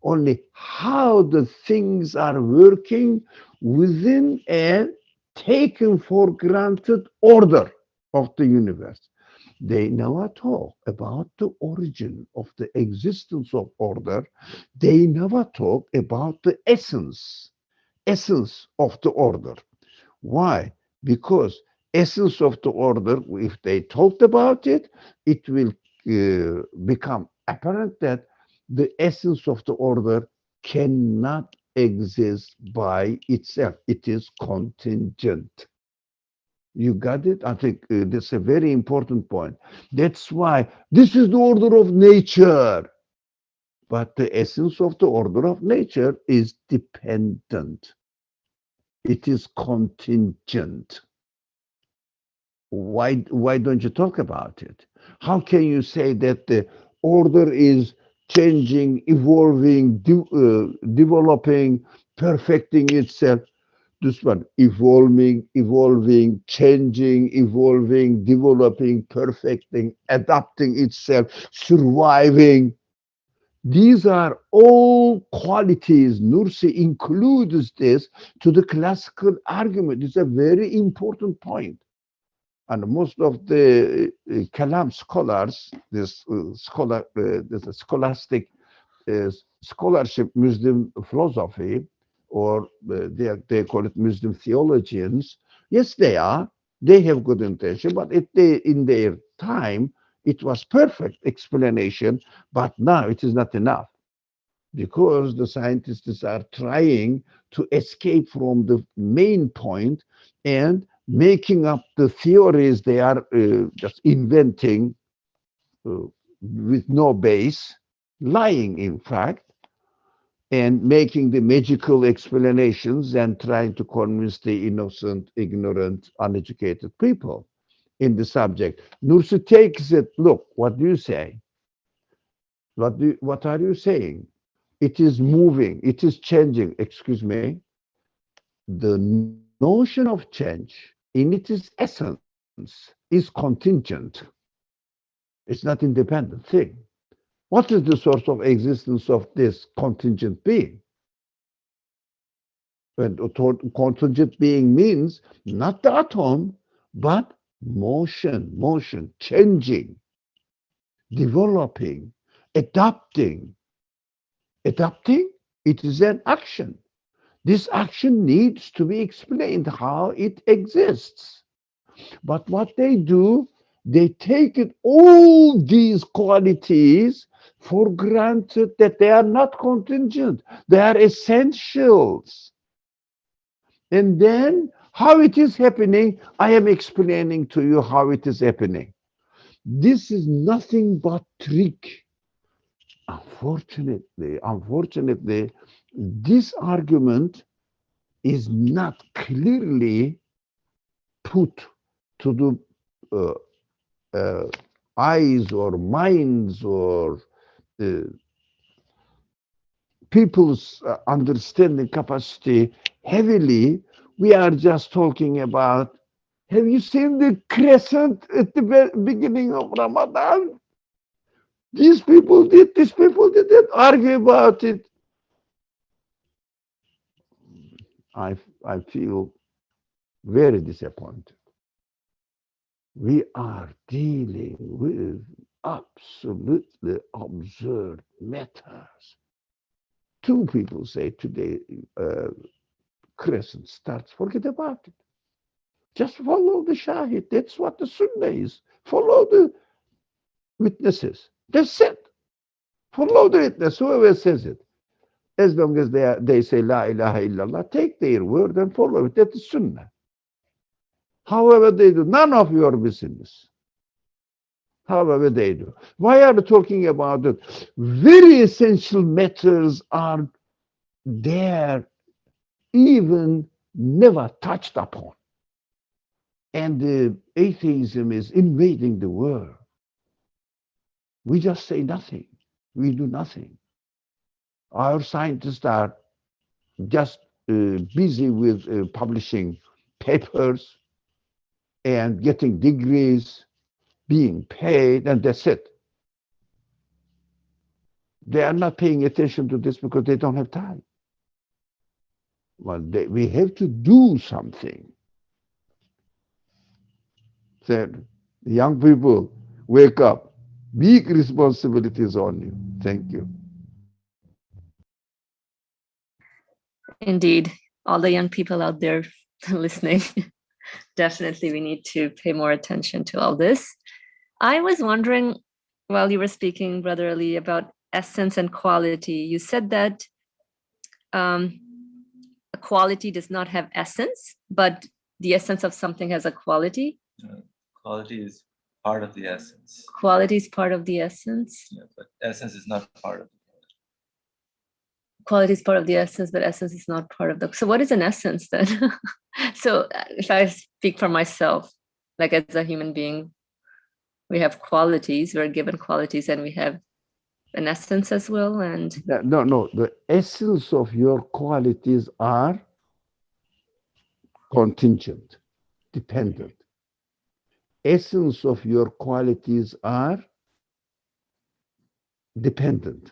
Only how the things are working within a taken for granted order of the universe. They never talk about the origin of the existence of order. They never talk about the essence of the order. Why? Because essence of the order, if they talked about it, it will become apparent that the essence of the order cannot exist by itself. It is contingent. You got it? I think that's a very important point. That's why this is the order of nature. But the essence of the order of nature is dependent. It is contingent. Why don't you talk about it? How can you say that the order is changing, evolving, developing, perfecting itself? This one, evolving, changing, evolving, developing, perfecting, adapting itself, surviving. These are all qualities. Nursi includes this to the classical argument. It's a very important point. And most of the Kalam scholars, this scholastic scholarship, Muslim philosophy, or they call it Muslim theologians. Yes, they are. They have good intention, but in their time, it was perfect explanation. But now it is not enough, because the scientists are trying to escape from the main point and making up the theories they are just inventing with no base, lying, in fact, and making the magical explanations and trying to convince the innocent, ignorant, uneducated people in the subject. Nursi takes it, look, what do you say? What are you saying? It is moving, it is changing. Excuse me. The notion of change in its essence is contingent. It's not independent thing. What is the source of existence of this contingent being? And contingent being means not the atom, but motion, changing, developing, adapting. Adapting, it is an action. This action needs to be explained how it exists. But what they do, they take it, all these qualities for granted, that they are not contingent, they are essentials. And then how it is happening, I am explaining to you how it is happening. This is nothing but trick. Unfortunately, this argument is not clearly put to the eyes or minds or people's understanding capacity heavily. We are just talking about, have you seen the crescent at the beginning of Ramadan? These people did that, argue about it. I feel very disappointed. We are dealing with absolutely absurd matters. Two people say today crescent starts, forget about it. Just follow the Shahid. That's what the Sunnah is. Follow the witnesses. That's it. Follow the witness, whoever says it. As long as they say La ilaha illallah, take their word and follow it. That's Sunnah. However they do, none of your business. However they do. Why are you talking about it? Very essential matters are there, even never touched upon. And the atheism is invading the world. We just say nothing. We do nothing. Our scientists are just busy with publishing papers and getting degrees, being paid, and that's it. They are not paying attention to this because they don't have time. Well, we have to do something. Said, young people, wake up. Big responsibilities on you. Thank you. Indeed, all the young people out there listening, definitely we need to pay more attention to all this. I was wondering, while you were speaking, Brother Ali, about essence and quality, you said that a quality does not have essence, but the essence of something has a quality. Quality is part of the essence. Quality is part of the essence. Yeah, but essence is not part of it. Quality is part of the essence, but essence is not part of the. So what is an essence then? So if I speak for myself, like as a human being, we have qualities, we're given qualities, and we have an essence as well. And no, the essence of your qualities are contingent, dependent. Essence of your qualities are dependent.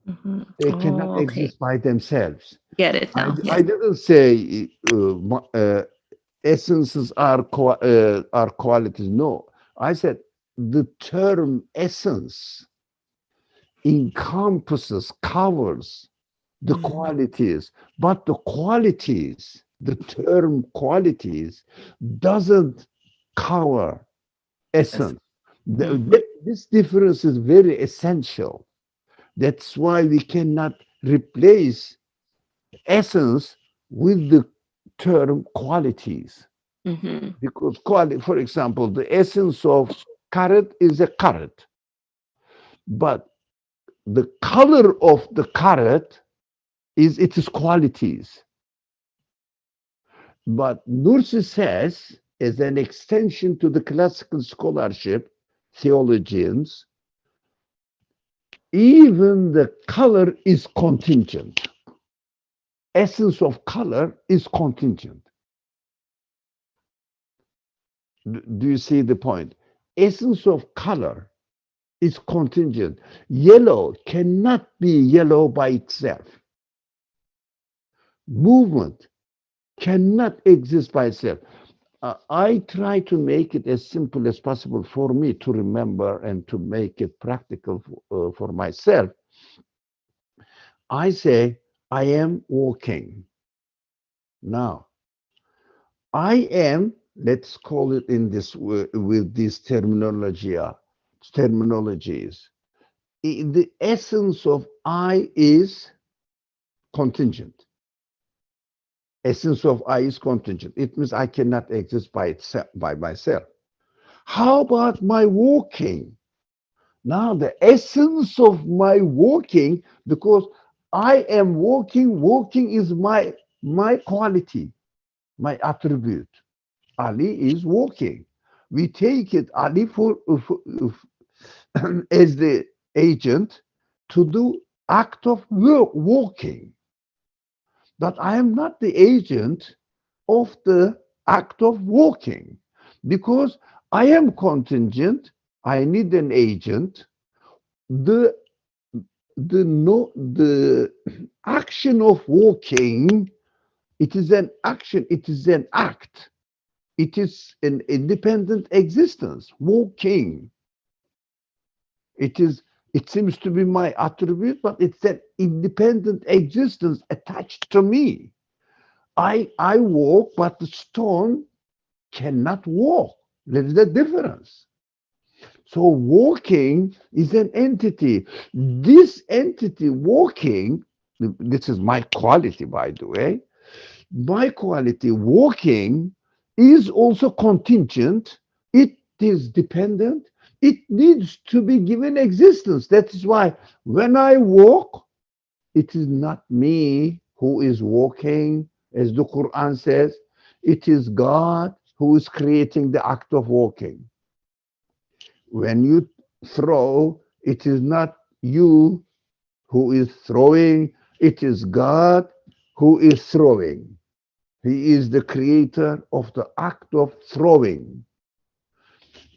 Mhm. They cannot okay. exist by themselves. Get it now. I didn't say essences are qualities. No, I said the term essence encompasses, covers the qualities, but the qualities, the term qualities, doesn't cover essence. This difference is very essential. That's why we cannot replace essence with the term qualities. Because for example, the essence of carrot is a carrot, but the color of the carrot is its qualities. But Nursi says, as an extension to the classical scholarship, theologians, even the color is contingent. Essence of color is contingent. Do you see the point? Essence of color is contingent. Yellow cannot be yellow by itself. Movement cannot exist by itself. I try to make it as simple as possible for me to remember and to make it practical for myself. I say, I am walking. Now, I am, let's call it in this with these terminologies. The essence of I is contingent. Essence of I is contingent. It means I cannot exist by itself, by myself. How about my walking? Now the essence of my walking, because I am walking, walking is my quality, my attribute. Ali is walking. We take it Ali for as the agent to do act of walking. But I am not the agent of the act of walking because I am contingent. I need an agent. The action of walking, it is an action, it is an act. It is an independent existence, walking. It seems to be my attribute, but it's an independent existence attached to me. I walk, but the stone cannot walk. There is a difference. So walking is an entity. This entity walking, this is my quality, by the way. My quality walking is also contingent. It is dependent. It needs to be given existence. That is why when I walk, it is not me who is walking, as the Quran says. It is God who is creating the act of walking. When you throw, it is not you who is throwing, it is God who is throwing. He is the creator of the act of throwing.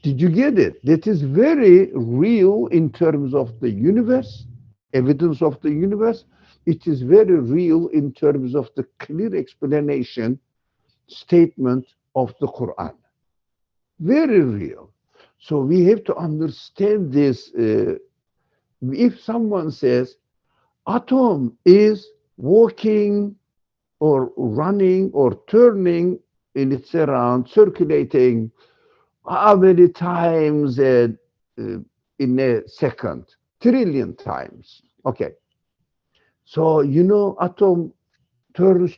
Did you get it? That is very real in terms of the universe, evidence of the universe. It is very real in terms of the clear explanation, statement of the Quran. Very real. So we have to understand this. If someone says atom is walking or running or turning in its around, circulating how many times in a second? Trillion times. Okay. So, atom turns,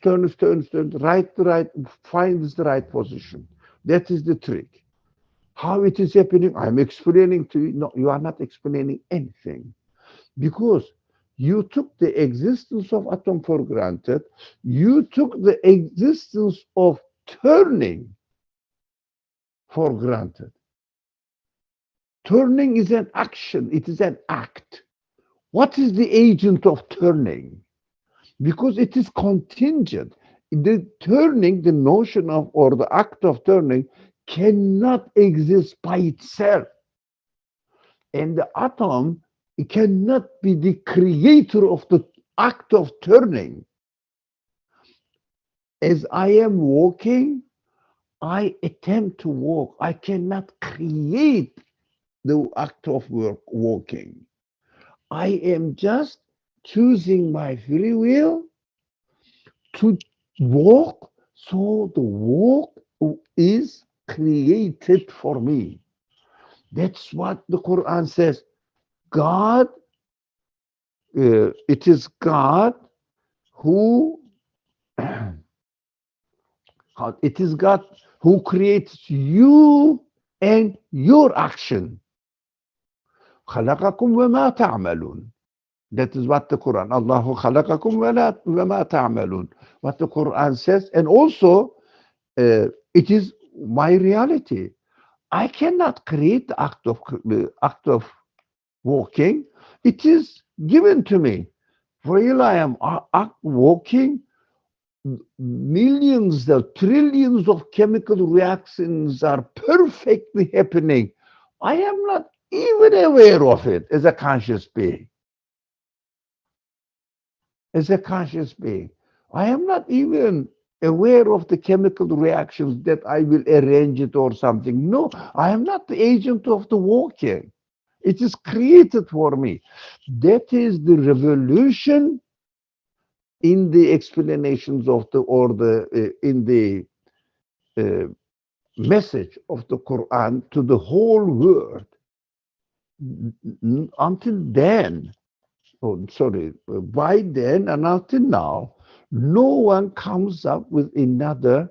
right, finds the right position. That is the trick. How it is happening, I'm explaining to you. No, you are not explaining anything. Because you took the existence of atom for granted. You took the existence of turning for granted. Turning is an action. It is an act. What is the agent of turning? Because it is contingent. The turning, the notion of, or the act of turning cannot exist by itself. And the atom, it cannot be the creator of the act of turning. As I am walking, I attempt to walk. I cannot create the act of walking. I am just choosing my free will to walk, so the walk is created for me. That's what the Quran says. God, it is God who, it is God who creates you and your action. خلقكم وما تعملون. That is what the Quran, Allahu khalaqakum wa ma ta'malun. What the Quran says, and also it is my reality. I cannot create the act of walking. It is given to me. While I am walking, millions, trillions of chemical reactions are perfectly happening. I am not even aware of it as a conscious being. As a conscious being, I am not even aware of the chemical reactions that I will arrange it or something. No, I am not the agent of the walking. It is created for me. That is the revolution in the explanations of the, or the in the message of the Quran to the whole world. Until then, by then and until now, no one comes up with another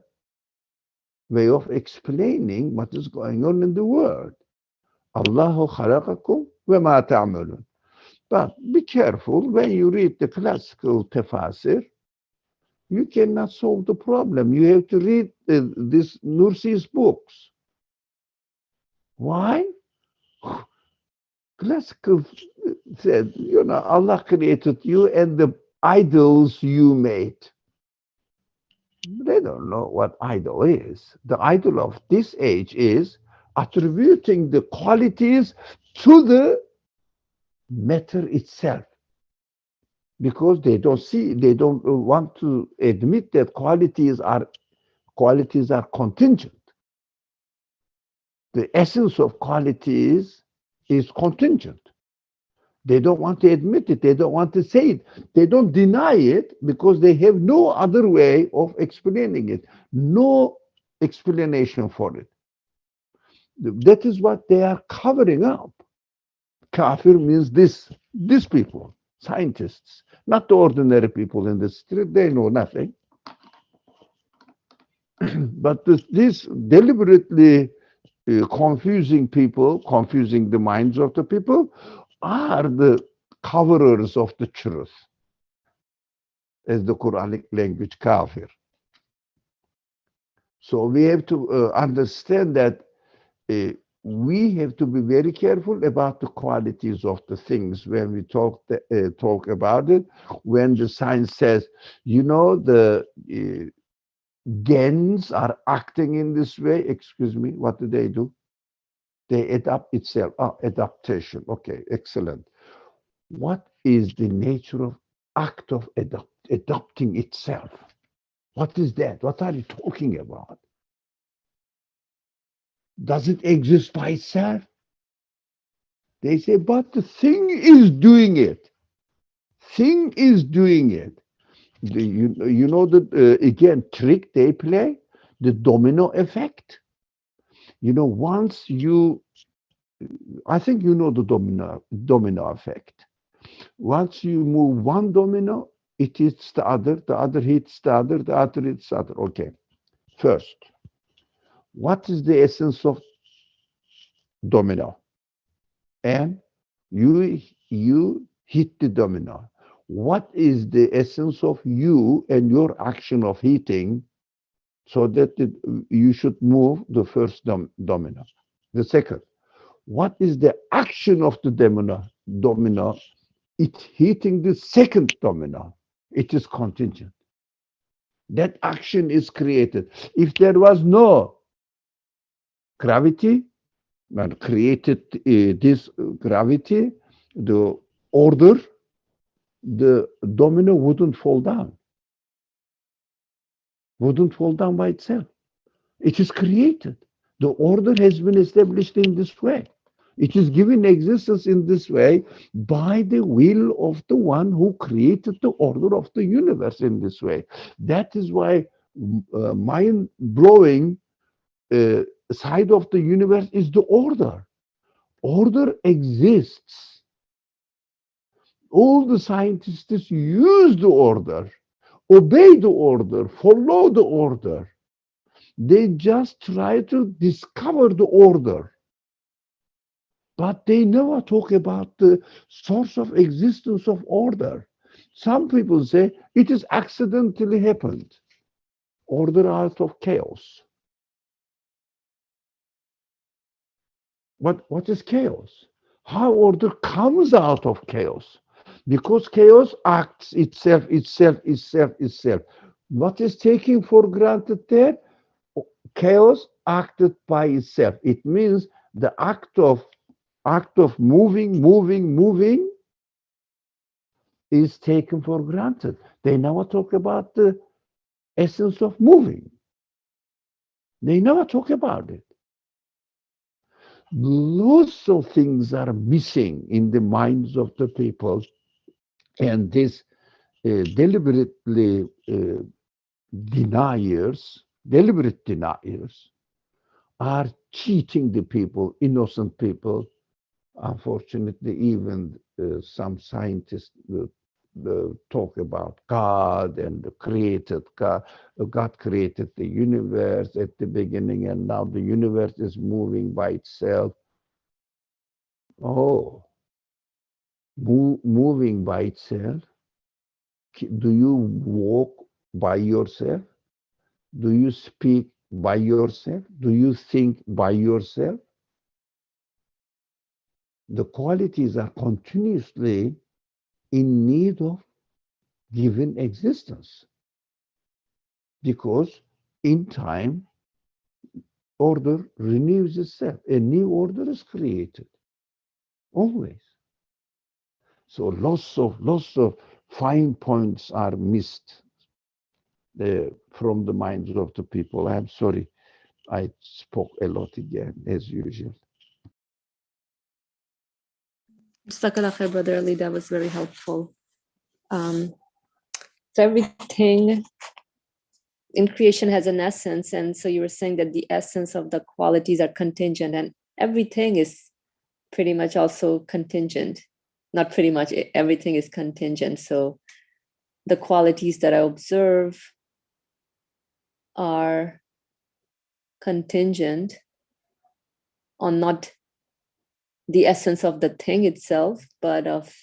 way of explaining what is going on in the world. Allahu khalaqakum wa ma ta'malun. But be careful when you read the classical tafsir. You cannot solve the problem. You have to read this Nursi's books. Why? Classical said, Allah created you and the idols you made. They don't know what idol is. The idol of this age is attributing the qualities to the matter itself. Because they don't want to admit that qualities are contingent. The essence of qualities is contingent. They don't want to admit it. They don't want to say it. They don't deny it because they have no other way of explaining it. No explanation for it. That is what they are covering up. Kafir means these people, scientists, not the ordinary people in the street. They know nothing. But this deliberately confusing people, confusing the minds of the people, are the coverers of the truth, as the Quranic language, kafir. So we have to understand that we have to be very careful about the qualities of the things when we talk about it. When the science says, you know, the gens are acting in this way, excuse me, what do? They adapt itself. Ah, adaptation. Okay, excellent. What is the nature of act of adopting itself? What is that? What are you talking about? Does it exist by itself? They say, but the thing is doing it. Thing is doing it. You know the again trick they play, the domino effect. You know, once you, I think you know the domino effect. Once you move one domino, it hits the other hits the other hits the other. Okay. First, what is the essence of domino? And you hit the domino. What is the essence of you and your action of hitting so that you should move the first domino? The second, what is the action of the domino? It hitting the second domino. It is contingent. That action is created. If there was no gravity, and created this gravity, the order, the domino wouldn't fall down. Wouldn't fall down by itself. It is created. The order has been established in this way. It is given existence in this way by the will of the one who created the order of the universe in this way. That is why mind-blowing side of the universe is the order. Order exists. All the scientists use the order, obey the order, follow the order. They just try to discover the order. But they never talk about the source of existence of order. Some people say it is accidentally happened. Order out of chaos. What is chaos? How order comes out of chaos? Because chaos acts itself. What is taken for granted there? Chaos acted by itself. It means the act of moving is taken for granted. They never talk about the essence of moving. They never talk about it. Lots of things are missing in the minds of the people, and this deliberate deniers are cheating the people, innocent people. Unfortunately, even some scientists talk about God and the created God. God created the universe at the beginning, and now the universe is moving by itself. Oh, moving by itself? Do you walk by yourself? Do you speak by yourself? Do you think by yourself? The qualities are continuously in need of given existence, because in time order renews itself. A new order is created always. So lots of fine points are missed from the minds of the people. I'm sorry, I spoke a lot again, as usual. Jazakallah, Brother Ali, that was very helpful. So everything in creation has an essence, and so you were saying that the essence of the qualities are contingent, and everything is pretty much also contingent. Not pretty much, everything is contingent. So the qualities that I observe are contingent on not the essence of the thing itself, but of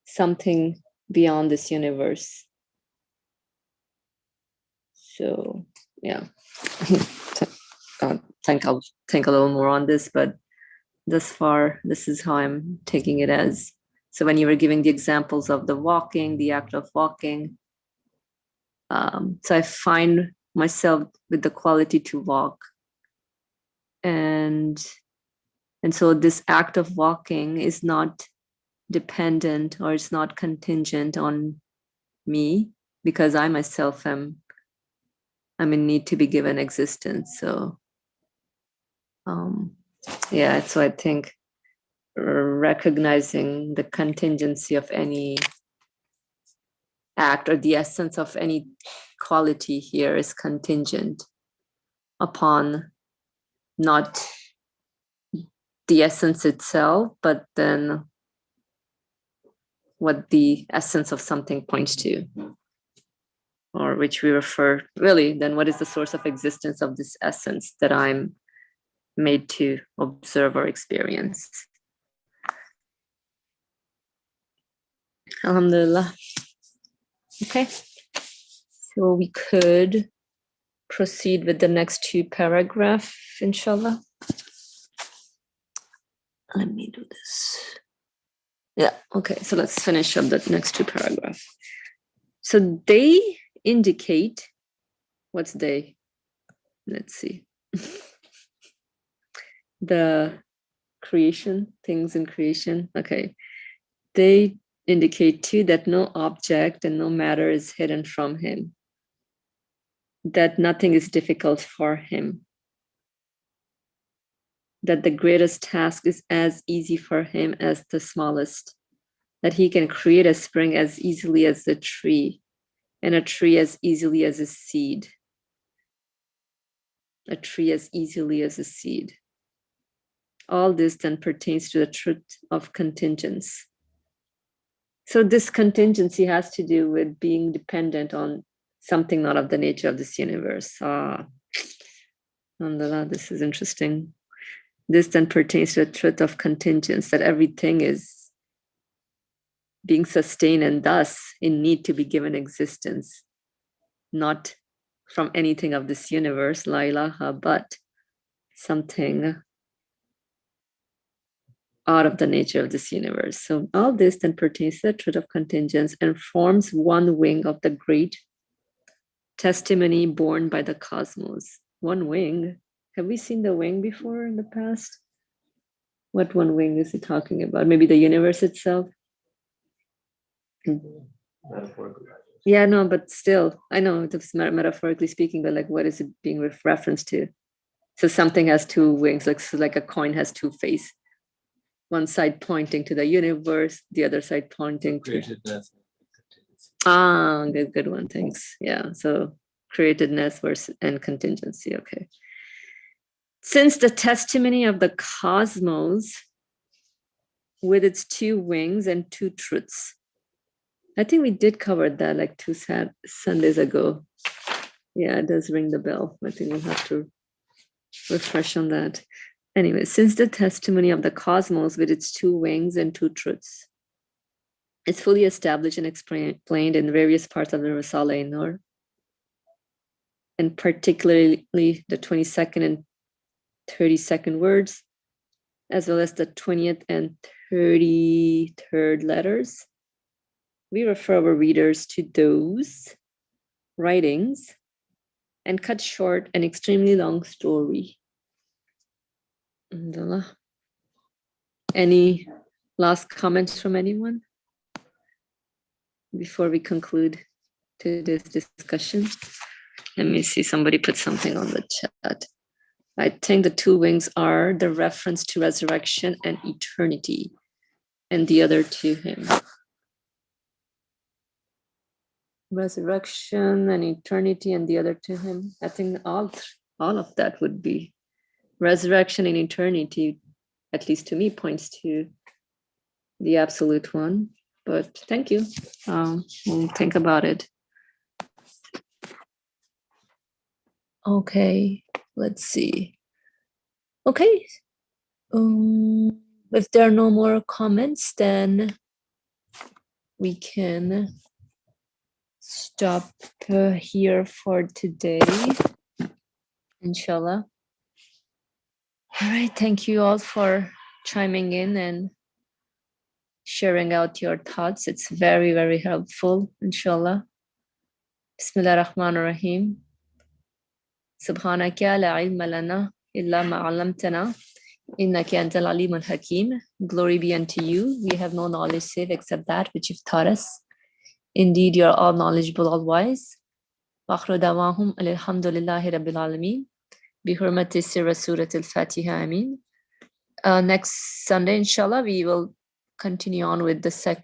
something beyond this universe. So yeah. I'll think a little more on this, but thus far, this is how I'm taking it as. So when you were giving the examples of the walking, the act of walking, so I find myself with the quality to walk, and so this act of walking is not dependent, or it's not contingent on me, because I myself I'm in need to be given existence. So yeah, so I think recognizing the contingency of any act, or the essence of any quality here, is contingent upon not the essence itself, but then what the essence of something points to, or which we refer, really, then what is the source of existence of this essence that I'm made to observe or experience. Alhamdulillah. Okay, so we could proceed with the next two paragraphs, inshallah. Let me do this. Yeah, okay, so let's finish up the next two paragraphs. So they indicate, what's they? Let's see. The creation, things in creation. Okay, they indicate too that no object and no matter is hidden from him, that nothing is difficult for him, that the greatest task is as easy for him as the smallest, that he can create a spring as easily as a tree, and a tree as easily as a seed. A tree as easily as a seed. All this then pertains to the truth of contingence. So this contingency has to do with being dependent on something not of the nature of this universe. Alhamdulillah, this is interesting. This then pertains to the truth of contingence, that everything is being sustained and thus in need to be given existence, not from anything of this universe, la ilaha, but something out of the nature of this universe. So all this then pertains to the truth of contingence and forms one wing of the great testimony borne by the cosmos. One wing. Have we seen the wing before in the past? What one wing is he talking about? Maybe the universe itself? Metaphorically. Yeah, no, but still, I know it's metaphorically speaking, but like, what is it being referenced to? So something has two wings, like a coin has two faces. One side pointing to the universe, the other side pointing to createdness. Good one, thanks. Yeah, so createdness versus and contingency. Okay. Since the testimony of the cosmos with its two wings and two truths. I think we did cover that like two Sundays ago. Yeah, it does ring the bell. I think we'll have to refresh on that. Anyway, since the testimony of the cosmos with its two wings and two truths is fully established and explained in various parts of the Risale-i-Nur, and particularly the 22nd and 32nd words, as well as the 20th and 33rd letters, we refer our readers to those writings and cut short an extremely long story. Any last comments from anyone before we conclude today's discussion? Let me see, somebody put something on the chat. I think the two wings are the reference to resurrection and eternity, and the other to him. Resurrection and eternity, and the other to him. I think all of that would be resurrection and eternity, at least to me, points to the absolute one. But thank you. We'll think about it. Okay, let's see. Okay. If there are no more comments, then we can stop here for today. Inshallah. All right. Thank you all for chiming in and sharing out your thoughts. It's very, very helpful. Inshallah. Bismillah ar-Rahman ar-Rahim. Subhanaka la ilma lana illa ma 'allamtana. Innaka antal alimul hakim. Glory be unto you. We have no knowledge save except that which you've taught us. Indeed, you are all knowledgeable, all wise. Wa akhiru da'wahum alhamdulillahi rabbil alameen. Bi hurmati sirra surat al-Fatiha. Ameen. Next Sunday, inshallah, we will continue on with the second